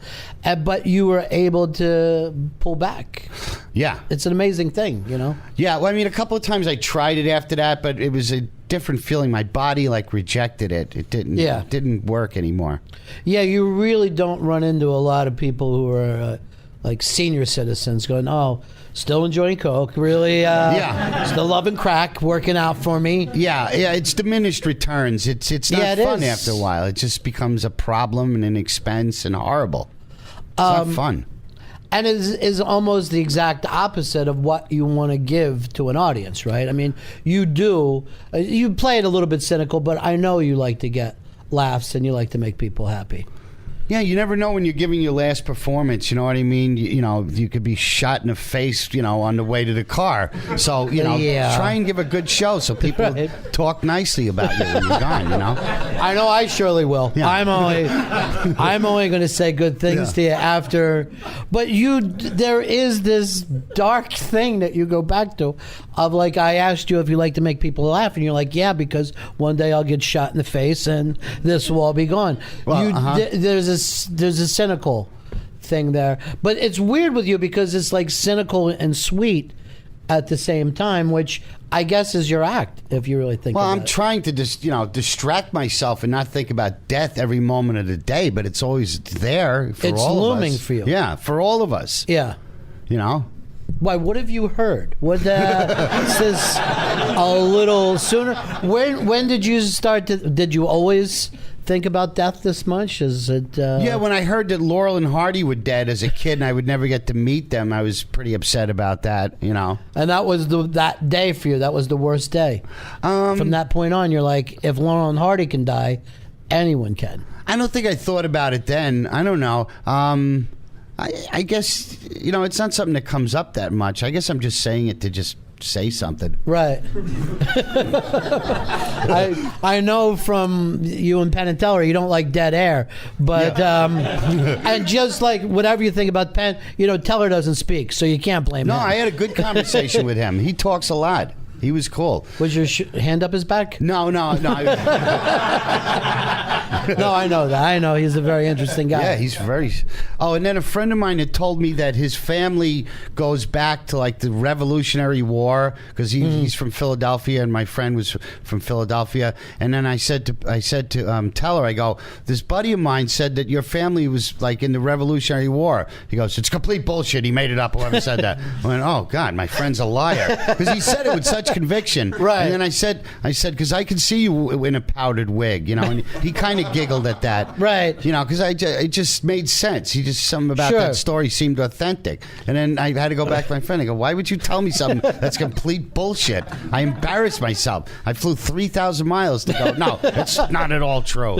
But you were able to pull back. Yeah. It's an amazing thing, you know? Yeah. Well, I mean, a couple of times I tried it after that, but it was a different feeling. My body like rejected it. It didn't work anymore. Yeah, you really don't run into a lot of people who are like senior citizens going, oh, still enjoying coke, really still loving crack, working out for me. Yeah, it's diminished returns. It's not fun after a while. It just becomes a problem and an expense and horrible. It's not fun. And is almost the exact opposite of what you want to give to an audience, right? I mean, you play it a little bit cynical, but I know you like to get laughs and you like to make people happy. Yeah, you never know when you're giving your last performance. You know what I mean? You could be shot in the face, on the way to the car. So, try and give a good show so people talk nicely about you when you're gone, I know I surely will. Yeah. I'm only going to say good things to you after. But there is this dark thing that you go back to of like, I asked you if you like to make people laugh, and you're like, yeah, because one day I'll get shot in the face and this will all be gone. Well, there's a cynical thing there, but it's weird with you because it's like cynical and sweet at the same time, which I guess is your act if you really think. Well, I'm trying to just distract myself and not think about death every moment of the day, but it's always there for all of us. It's looming for you. Yeah, for all of us. Yeah. Why? What have you heard? What says a little sooner? When did you start to? Did you always think about death this much? Is it? Yeah, when I heard that Laurel and Hardy were dead as a kid, and I would never get to meet them, I was pretty upset about that. And that was that day for you. That was the worst day. From that point on, you're like, if Laurel and Hardy can die, anyone can. I don't think I thought about it then. I don't know. I guess, it's not something that comes up that much. I guess I'm just saying it to just say something. Right. I know from you and Penn and Teller, you don't like dead air, but and just like whatever you think about Penn, Teller doesn't speak, so you can't blame him. No, I had a good conversation with him. He talks a lot. He was cool. Was your hand up his back? No. No, I know that. I know he's a very interesting guy. Yeah, he's very... Oh, and then a friend of mine had told me that his family goes back to like the Revolutionary War because he's from Philadelphia, and my friend was from Philadelphia. And then I said to Teller, I go, this buddy of mine said that your family was like in the Revolutionary War. He goes, it's complete bullshit. He made it up. Whoever said that. I went, oh God, my friend's a liar, because he said it with such conviction. Right. And then I said, because I could see you in a powdered wig, and he kind of giggled at that. Right. Because it just made sense. Something about that story seemed authentic. And then I had to go back to my friend. I go, why would you tell me something that's complete bullshit? I embarrassed myself. I flew 3,000 miles to go, no, it's not at all true.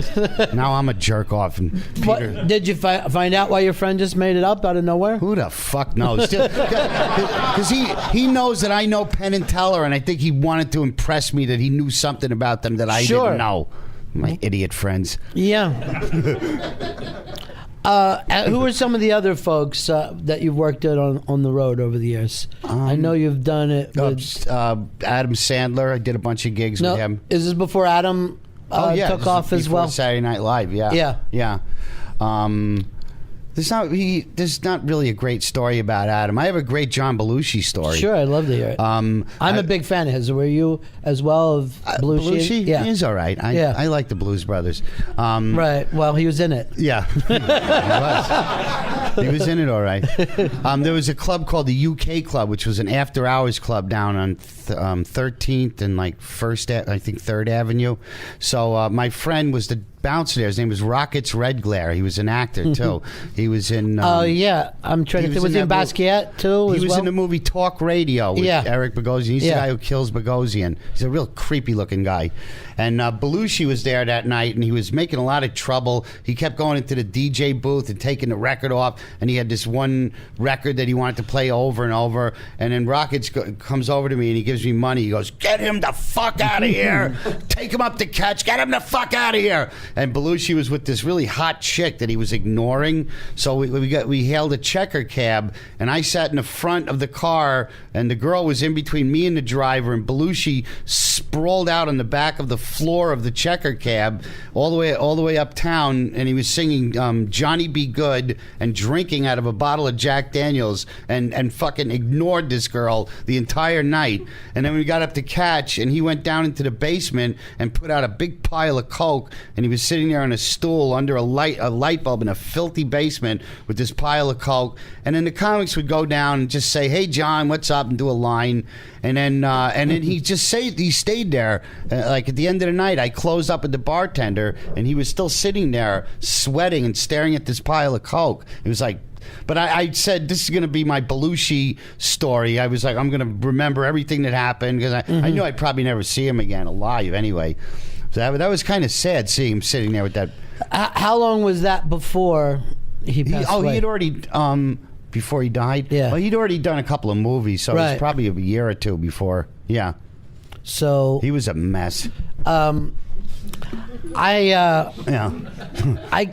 Now I'm a jerk off. And Peter, did you find out why your friend just made it up out of nowhere? Who the fuck knows? Because he knows that I know Penn and Teller, and I think he wanted to impress me that he knew something about them that I didn't know. My idiot friends. Yeah. Who are some of the other folks that you've worked with on the road over the years? I know you've done it with... Adam Sandler. I did a bunch of gigs with him. Is this before Adam took off as well? Saturday Night Live, yeah. There's not really a great story about Adam. I have a great John Belushi story. Sure, I'd love to hear it. I'm a big fan of his. Were you as well of Belushi? Belushi? Yeah. He's all right. I like the Blues Brothers. Right. Well, he was in it. Yeah. He was in it all right. There was a club called the UK Club, which was an after-hours club down on 13th and like 3rd Avenue. So my friend was the bouncer there. His name was Rockets Red Glare. He was an actor too. He was in. I'm trying to think. Was he in Basquiat too? He was in the movie Talk Radio with Eric Bogosian. He's the guy who kills Bogosian. He's a real creepy looking guy. And Belushi was there that night, and he was making a lot of trouble. He kept going into the DJ booth and taking the record off, and he had this one record that he wanted to play over and over. And then Rockets comes over to me, and he gives me money. He goes, "Get him the fuck out of here! Take him up to catch! Get him the fuck out of here!" and Belushi was with this really hot chick that he was ignoring. So we hailed a checker cab, and I sat in the front of the car, and the girl was in between me and the driver, and Belushi sprawled out on the back of the floor of the checker cab all the way uptown, and he was singing Johnny Be Good and drinking out of a bottle of Jack Daniels, and fucking ignored this girl the entire night. And then we got up to catch, and he went down into the basement and put out a big pile of coke, and he was sitting there on a stool under a light bulb in a filthy basement with this pile of coke. And then the comics would go down and just say, "Hey John, what's up?" and do a line. And then he stayed there. Like at the end of the night, I closed up with the bartender, and he was still sitting there sweating and staring at this pile of coke. It was like, but I said, this is going to be my Belushi story. I was like, I'm going to remember everything that happened, because I knew I'd probably never see him again alive anyway. So that was kind of sad seeing him sitting there with that. How long was that before he passed away? He had already, before he died? Yeah. Well, he'd already done a couple of movies, so it was probably a year or two before. Yeah. So he was a mess. I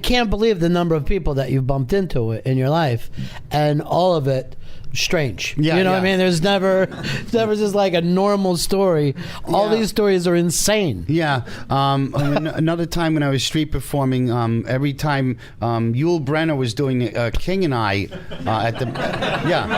can't believe the number of people that you've bumped into in your life, and all of it strange. Yeah, you know what I mean? There's never just like a normal story. All these stories are insane. Yeah. Another time when I was street performing, every time Yul Brynner was doing King and I at the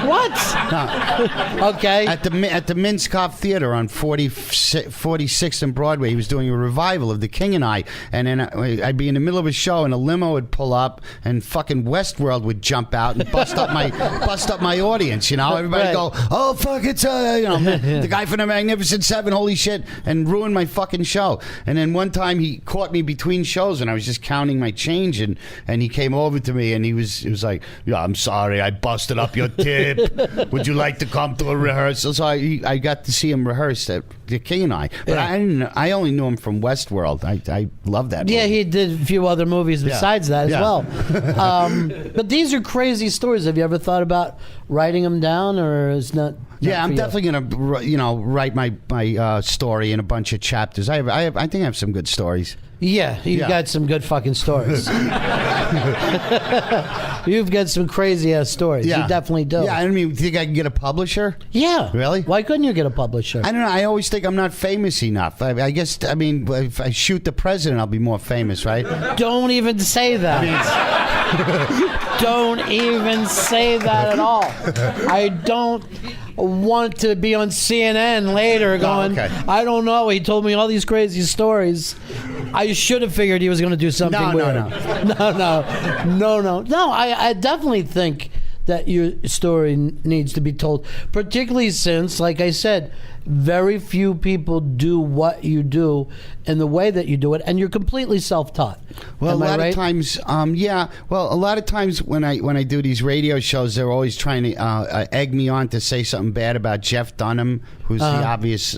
What? Okay. At the Minskoff Theater on 46th and Broadway, he was doing a revival of the King and I, and then I'd be in the middle of a show, and a limo would pull up, and fucking Westworld would jump out and bust up my audience. You know, everybody go, "Oh fuck, it's the guy from the Magnificent Seven, holy shit," and ruined my fucking show. And then one time he caught me between shows, and I was just counting my change, and he came over to me, and he was like, "Yeah, I'm sorry, I busted up your tip. Would you like to come to a rehearsal?" So I got to see him rehearse at the King and I, but I only knew him from Westworld. I love that movie. Yeah, he did a few other movies besides that as well. But these are crazy stories. Have you ever thought about writing them down, or is not? Yeah, I'm definitely gonna write my story in a bunch of chapters. I think I have some good stories. Yeah, you've got some good fucking stories. You've got some crazy ass stories. You definitely do. Yeah, I mean, you think I can get a publisher? Yeah. Really? Why couldn't you get a publisher? I don't know. I always think I'm not famous enough. I guess, I mean, if I shoot the president, I'll be more famous, right? Don't even say that. Don't even say that at all. I don't want to be on CNN later going, I don't know, he told me all these crazy stories. I should have figured he was going to do something weird. No, I definitely think that your story needs to be told, particularly since, like I said, very few people do what you do in the way that you do it, and you're completely self-taught. Well, a lot of times, Well, a lot of times when I do these radio shows, they're always trying to egg me on to say something bad about Jeff Dunham, who's the obvious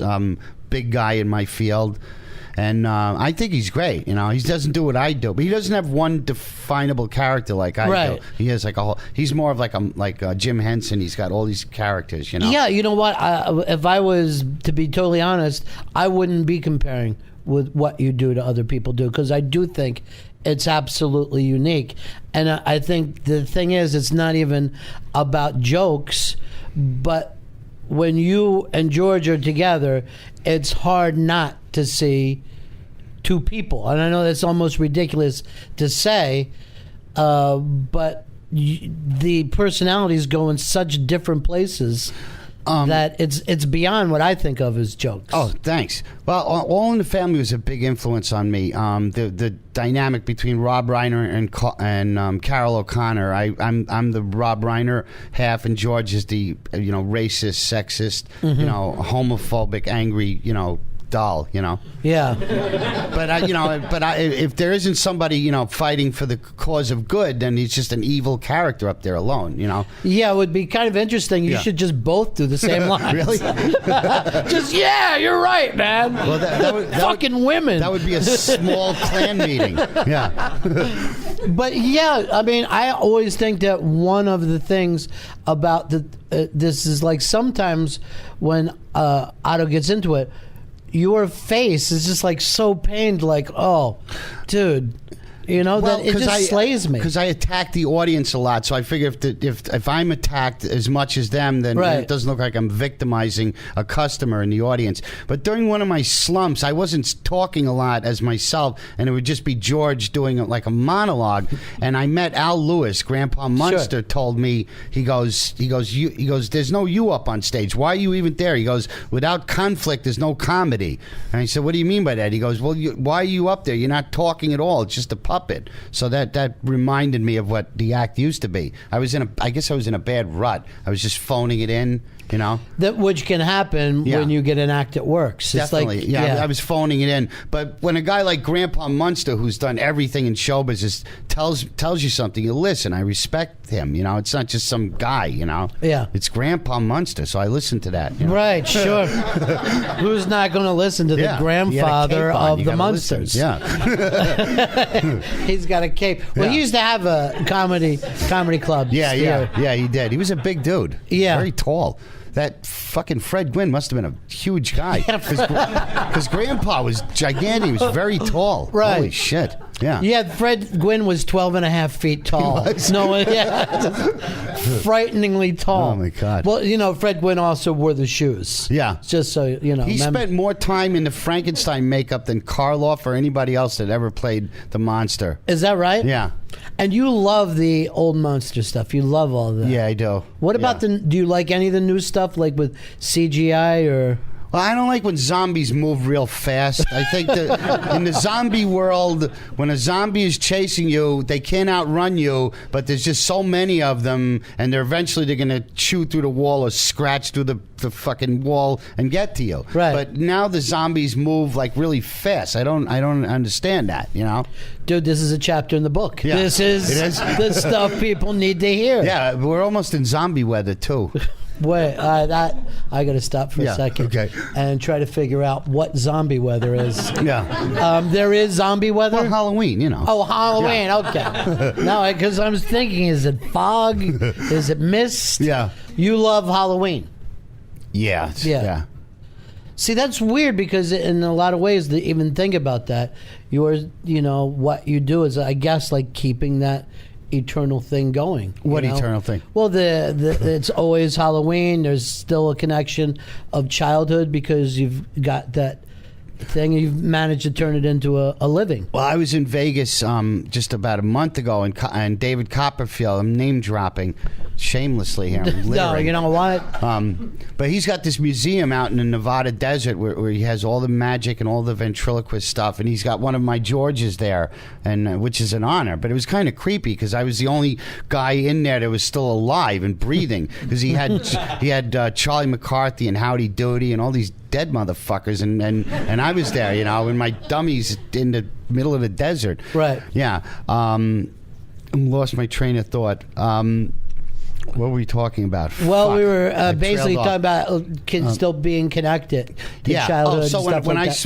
big guy in my field. And I think he's great. You know, he doesn't do what I do, but he doesn't have one definable character like I do. He has like a whole. He's more of like Jim Henson. He's got all these characters. You know. Yeah, you know what? If I was to be totally honest, I wouldn't be comparing with what you do to other people do, because I do think it's absolutely unique. And I think the thing is, it's not even about jokes, but when you and George are together, it's hard not to see two people. And I know that's almost ridiculous to say, but the personalities go in such different places that it's beyond what I think of as jokes. Oh, thanks. Well, All in the Family was a big influence on me. The dynamic between Rob Reiner and Carol O'Connor. I'm the Rob Reiner half, and George is the racist, sexist, homophobic, angry, doll, Yeah. But if there isn't somebody, fighting for the cause of good, then he's just an evil character up there alone, Yeah, it would be kind of interesting. You should just both do the same lines. Really? Just, you're right, man. Well, that women. That would be a small clan meeting. Yeah. But yeah, I mean, I always think that one of the things about this is like sometimes when Otto gets into it, your face is just like so pained, like, oh, dude. That it just slays me. Because I attack the audience a lot, so I figure if I'm attacked as much as them, then it doesn't look like I'm victimizing a customer in the audience. But during one of my slumps, I wasn't talking a lot as myself, and it would just be George doing like a monologue. And I met Al Lewis, Grandpa Munster, told me, he goes, there's no you up on stage. Why are you even there? He goes, without conflict, there's no comedy. And I said, what do you mean by that? He goes, well, why are you up there? You're not talking at all. It's just a puppet. So that reminded me of what the act used to be. I guess I was in a bad rut. I was just phoning it in, That which can happen when you get an act that works. It's definitely, like, I was phoning it in. But when a guy like Grandpa Munster, who's done everything in show business, tells you something, you listen. I respect him. It's not just some guy. Yeah, it's Grandpa Munster, so I listen to that. Right, sure. Who's not going to listen to the grandfather of the Munsters? Yeah, he's got a cape. Well, he used to have a comedy club. Yeah, he did. He was a big dude. Yeah, very tall. That fucking Fred Gwynn must have been a huge guy. Because Grandpa was gigantic. He was very tall. Right. Holy shit. Yeah. Yeah, Fred Gwynn was 12 and a half feet tall. He was? No, frighteningly tall. Oh, my God. Well, Fred Gwynn also wore the shoes. Yeah. Just so, He spent more time in the Frankenstein makeup than Karloff or anybody else that ever played the monster. Is that right? Yeah. And you love the old monster stuff. You love all that. Yeah, I do. What about do you like any of the new stuff, like with CGI or... Well, I don't like when zombies move real fast. I think that in the zombie world, when a zombie is chasing you, they can't outrun you, but there's just so many of them, and they're going to chew through the wall or scratch through the fucking wall and get to you. Right. But now the zombies move like really fast. I don't understand that, Dude, this is a chapter in the book. Yeah, this is the stuff people need to hear. Yeah, we're almost in zombie weather, too. Wait, I got to stop for a second and try to figure out what zombie weather is. Yeah. There is zombie weather? Well, Halloween, Oh, Halloween, okay. No, because I was thinking, is it fog? Is it mist? Yeah. You love Halloween. Yeah. Yeah. See, that's weird because in a lot of ways, to even think about that, what you do is, I guess, like keeping that eternal thing going. What eternal thing? Well, it's always Halloween. There's still a connection of childhood because you've got that thing. You've managed to turn it into a living. Well, I was in Vegas just about a month ago, and David Copperfield, I'm name dropping shamelessly here. No, you know what? But he's got this museum out in the Nevada desert where he has all the magic and all the ventriloquist stuff, and he's got one of my Georges there, and which is an honor. But it was kind of creepy because I was the only guy in there that was still alive and breathing because he had Charlie McCarthy and Howdy Doody and all these dead motherfuckers, and I was there, and my dummies in the middle of the desert. Right. Yeah. I lost my train of thought. What were we talking about? Well, we were basically talking about kids still being connected to childhood. So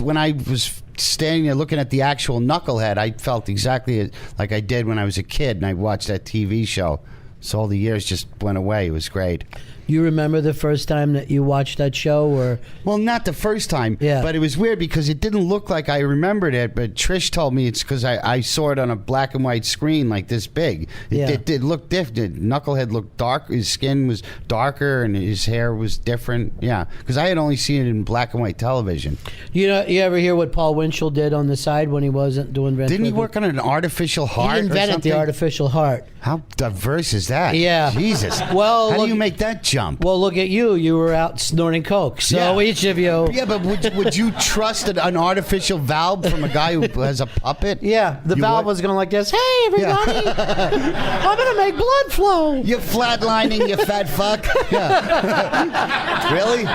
when I was standing there looking at the actual knucklehead, I felt exactly like I did when I was a kid and I watched that TV show. So all the years just went away. It was great. You remember the first time that you watched that show, or? Well, not the first time, but it was weird because it didn't look like I remembered it, but Trish told me it's because I saw it on a black and white screen like this big. It did look different. Knucklehead looked dark. His skin was darker and his hair was different. Yeah, because I had only seen it in black and white television. You ever hear what Paul Winchell did on the side when he wasn't doing ventriloquism? Didn't he work on an artificial heart? He invented the artificial heart. How diverse is that? Yeah. Jesus. Well, how do you make that jump? Well, look at you. You were out snorting coke. So each of you. Yeah, but would you trust an artificial valve from a guy who has a puppet? Yeah, the valve was going like this. Hey, everybody, I'm going to make blood flow. You're flatlining, you fat fuck. Yeah. Really?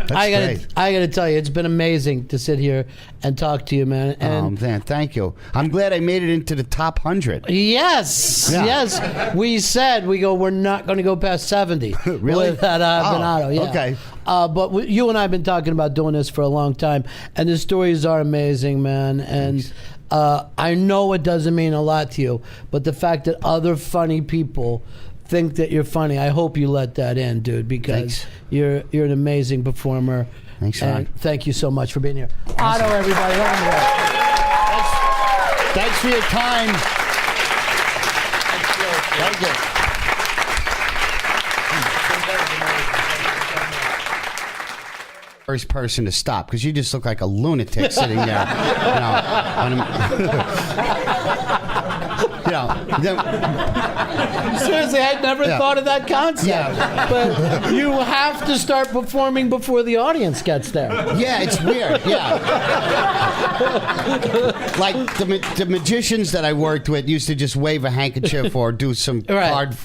I gotta tell you, it's been amazing to sit here and talk to you, man. And man, thank you. I'm glad I made it into the top 100. Yes, yes. We're not going to go past 70. Really? With that Otto. Yeah. Okay. But you and I have been talking about doing this for a long time, and the stories are amazing, man. And I know it doesn't mean a lot to you, but the fact that other funny people think that you're funny, I hope you let that in, dude, because you're an amazing performer. Thanks, Ron. And thank you so much for being here. Otto, everybody. Thanks for your time. Thank you. First person to stop because you just look like a lunatic sitting there. Seriously, I'd never thought of that concept. Yeah. But you have to start performing before the audience gets there. Yeah, it's weird. Yeah. Like the magicians that I worked with used to just wave a handkerchief or do some card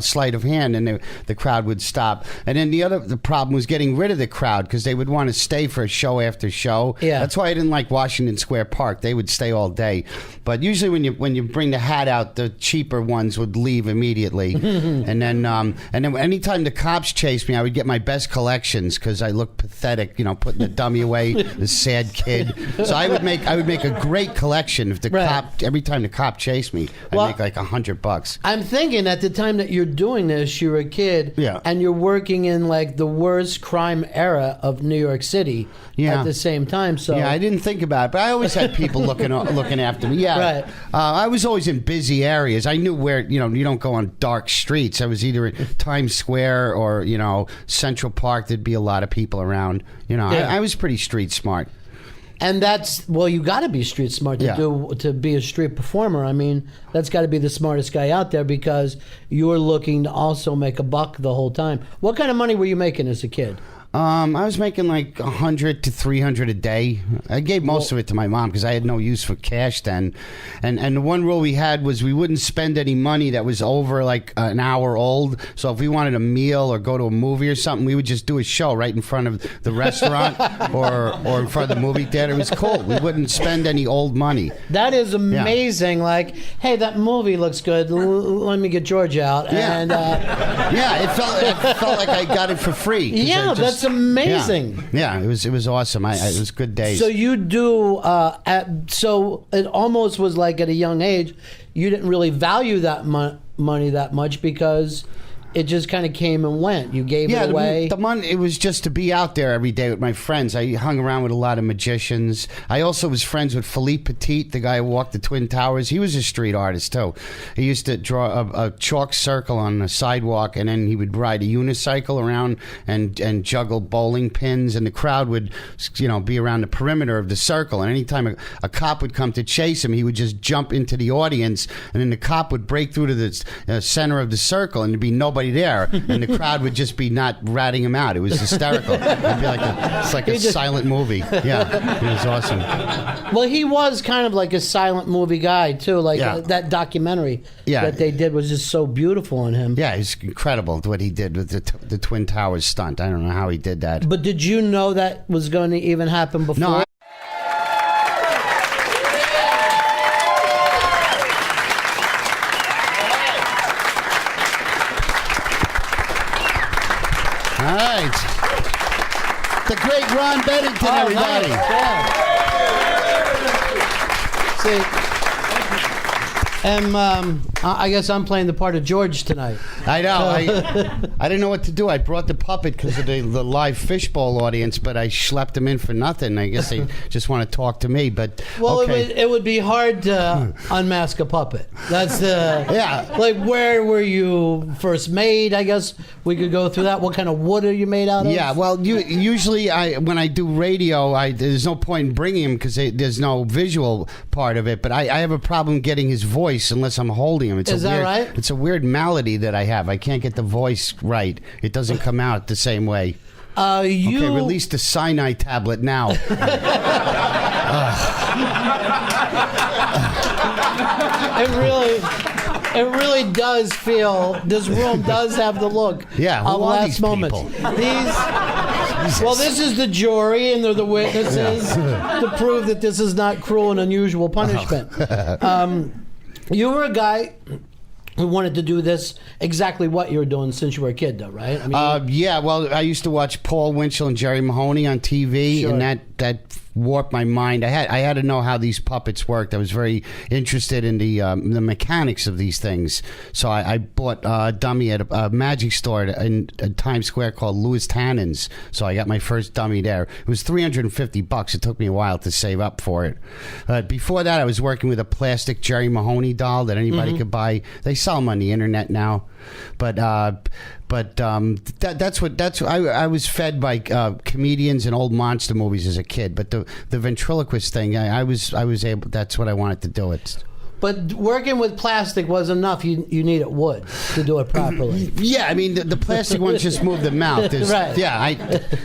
sleight of hand, and the crowd would stop. And then the problem was getting rid of the crowd because they would want to stay for show after show. Yeah. That's why I didn't like Washington Square Park. They would stay all day. But usually when you bring the hat out, the cheaper ones would leave immediately. and then anytime the cops chased me, I would get my best collections because I looked pathetic, putting the dummy away, the sad kid. So I would make a great collection if the cop every time the cop chased me, I'd make like $100. I'm thinking at the time that you're doing this, you're a kid, and you're working in like the worst crime era of New York City at the same time. So I didn't think about it, but I always had people looking after me. Yeah, I was always in busy areas. I knew where you don't go on dark streets. I was either in Times Square or Central Park. There'd be a lot of people around. I was pretty street smart. And you got to be street smart to be a street performer. I mean, that's got to be the smartest guy out there because you're looking to also make a buck the whole time. What kind of money were you making as a kid? I was making like $100 to $300 a day. I gave most of it to my mom because I had no use for cash then. And the one rule we had was we wouldn't spend any money that was over like an hour old. So if we wanted a meal or go to a movie or something, we would just do a show right in front of the restaurant or in front of the movie theater. It was cool. We wouldn't spend any old money. That is amazing. Yeah. Like, hey, that movie looks good. Let me get George out. Yeah. And, it felt like I got it for free. Yeah, that's amazing. Yeah, it was awesome. It was good days. So you do. So it almost was like at a young age, you didn't really value that money that much because it just kind of came and went. You gave it away. The money, it was just to be out there every day with my friends. I hung around with a lot of magicians. I also was friends with Philippe Petit, the guy who walked the Twin Towers. He was a street artist, too. He used to draw a chalk circle on the sidewalk, and then he would ride a unicycle around and juggle bowling pins, and the crowd would, be around the perimeter of the circle. And anytime a cop would come to chase him, he would just jump into the audience, and then the cop would break through to the center of the circle, and there'd be nobody there, and the crowd would just be not ratting him out. It was hysterical. It'd be like a silent movie. Yeah, it was awesome. Well, he was kind of like a silent movie guy too. Like that documentary that they did was just so beautiful on him. Yeah, it's incredible what he did with the Twin Towers stunt. I don't know how he did that. But did you know that was going to even happen before? No. All right. The great Ron Bennington, everybody. Nice. See, and I guess I'm playing the part of George tonight. I know. I didn't know what to do. I brought the puppet because of the live fishbowl audience, but I schlepped them in for nothing. I guess they just want to talk to me. But it would be hard to unmask a puppet. That's the Like, where were you first made? I guess we could go through that. What kind of wood are you made out of? Yeah. Well, usually when I do radio, there's no point in bringing him because there's no visual part of it. But I have a problem getting his voice unless I'm holding him. Is that right? It's a weird malady that I have. I can't get the voice right. It doesn't come out the same way. Okay, release the cyanide tablet now. It really does feel. This room does have the look. Of Last Moments. Well, this is the jury, and they're the witnesses to prove that this is not cruel and unusual punishment. You were a guy who wanted to do this exactly what you were doing since you were a kid, though, right? I mean, well, I used to watch Paul Winchell and Jerry Mahoney on TV, and that warped my mind. I had to know how these puppets worked. I was very interested in the mechanics of these things. So I bought a dummy at a magic store in Times Square called Louis Tannen's. So I got my first dummy there. It was $350. It took me a while to save up for it. Before that, I was working with a plastic Jerry Mahoney doll that anybody could buy. They sell them on the internet now, but that's what I was fed by comedians and old monster movies as a kid. But the ventriloquist thing, I was able. That's what I wanted to do. But working with plastic was enough. You needed wood to do it properly. Yeah, I mean the plastic ones just move the mouth. Right. Yeah,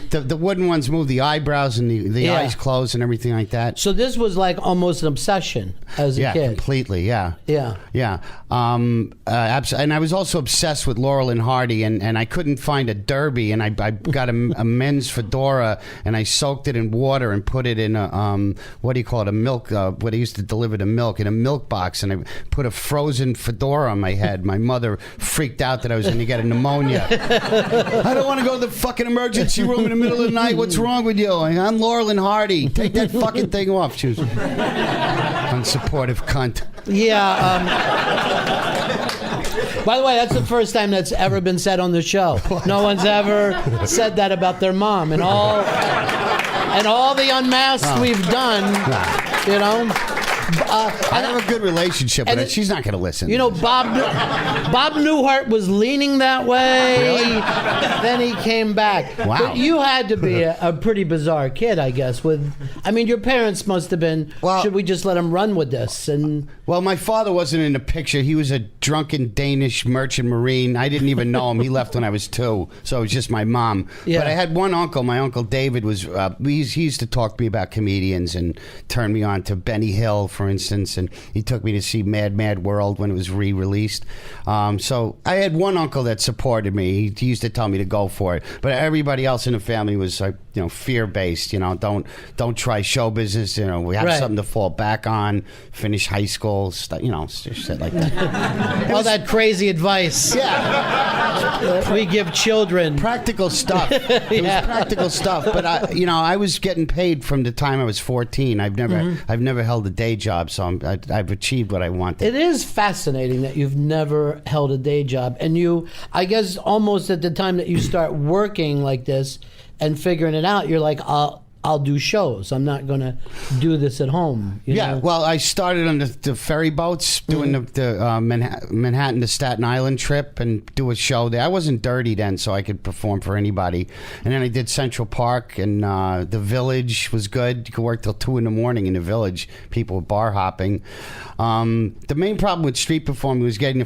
the wooden ones move the eyebrows and the eyes closed and everything like that. So this was like almost an obsession as a kid. Yeah, completely. Yeah. Yeah. And I was also obsessed with Laurel and Hardy, and I couldn't find a derby, and I got a men's fedora, and I soaked it in water and put it in a what do you call it, a milk, what I used to deliver the milk, in a milk box, and I put a frozen fedora on my head. My mother freaked out that I was going to get a pneumonia. I don't want to go to the fucking emergency room in the middle of the night. What's wrong with you? I'm Laurel and Hardy. Take that fucking thing off. She was unsupportive cunt. Yeah. By the way, that's the first time that's ever been said on the show. No one's ever said that about their mom. And all the Unmasked we've done, you know. I have a good relationship with her. She's not going to listen. You know, Bob Newhart was leaning that way. Really? Then he came back. Wow. But you had to be a pretty bizarre kid, I guess. Your parents must have been, should we just let him run with this? Well, my father wasn't in the picture. He was a drunken Danish merchant marine. I didn't even know him. He left when I was 2, so it was just my mom. Yeah. But I had one uncle. My Uncle David was, he used to talk to me about comedians and turn me on to Benny Hill, for instance, and he took me to see Mad Mad World when it was re-released. So I had one uncle that supported me. He used to tell me to go for it. But everybody else in the family was fear-based. Don't try show business. We have something to fall back on. Finish high school. Shit like that. All that crazy advice. Yeah. We give children Practical stuff. It was practical stuff. But I was getting paid from the time I was 14. I've never held a day job, so I've achieved what I wanted. It is fascinating that you've never held a day job, and I guess almost at the time that you start working like this and figuring it out, you're like, I'll do shows. I'm not going to do this at home. You know? Well, I started on the ferry boats, doing the Manhattan to Staten Island trip, and do a show there. I wasn't dirty then, so I could perform for anybody. And then I did Central Park, and the Village was good. You could work till 2 a.m. in the Village. People were bar hopping. The main problem with street performing was getting the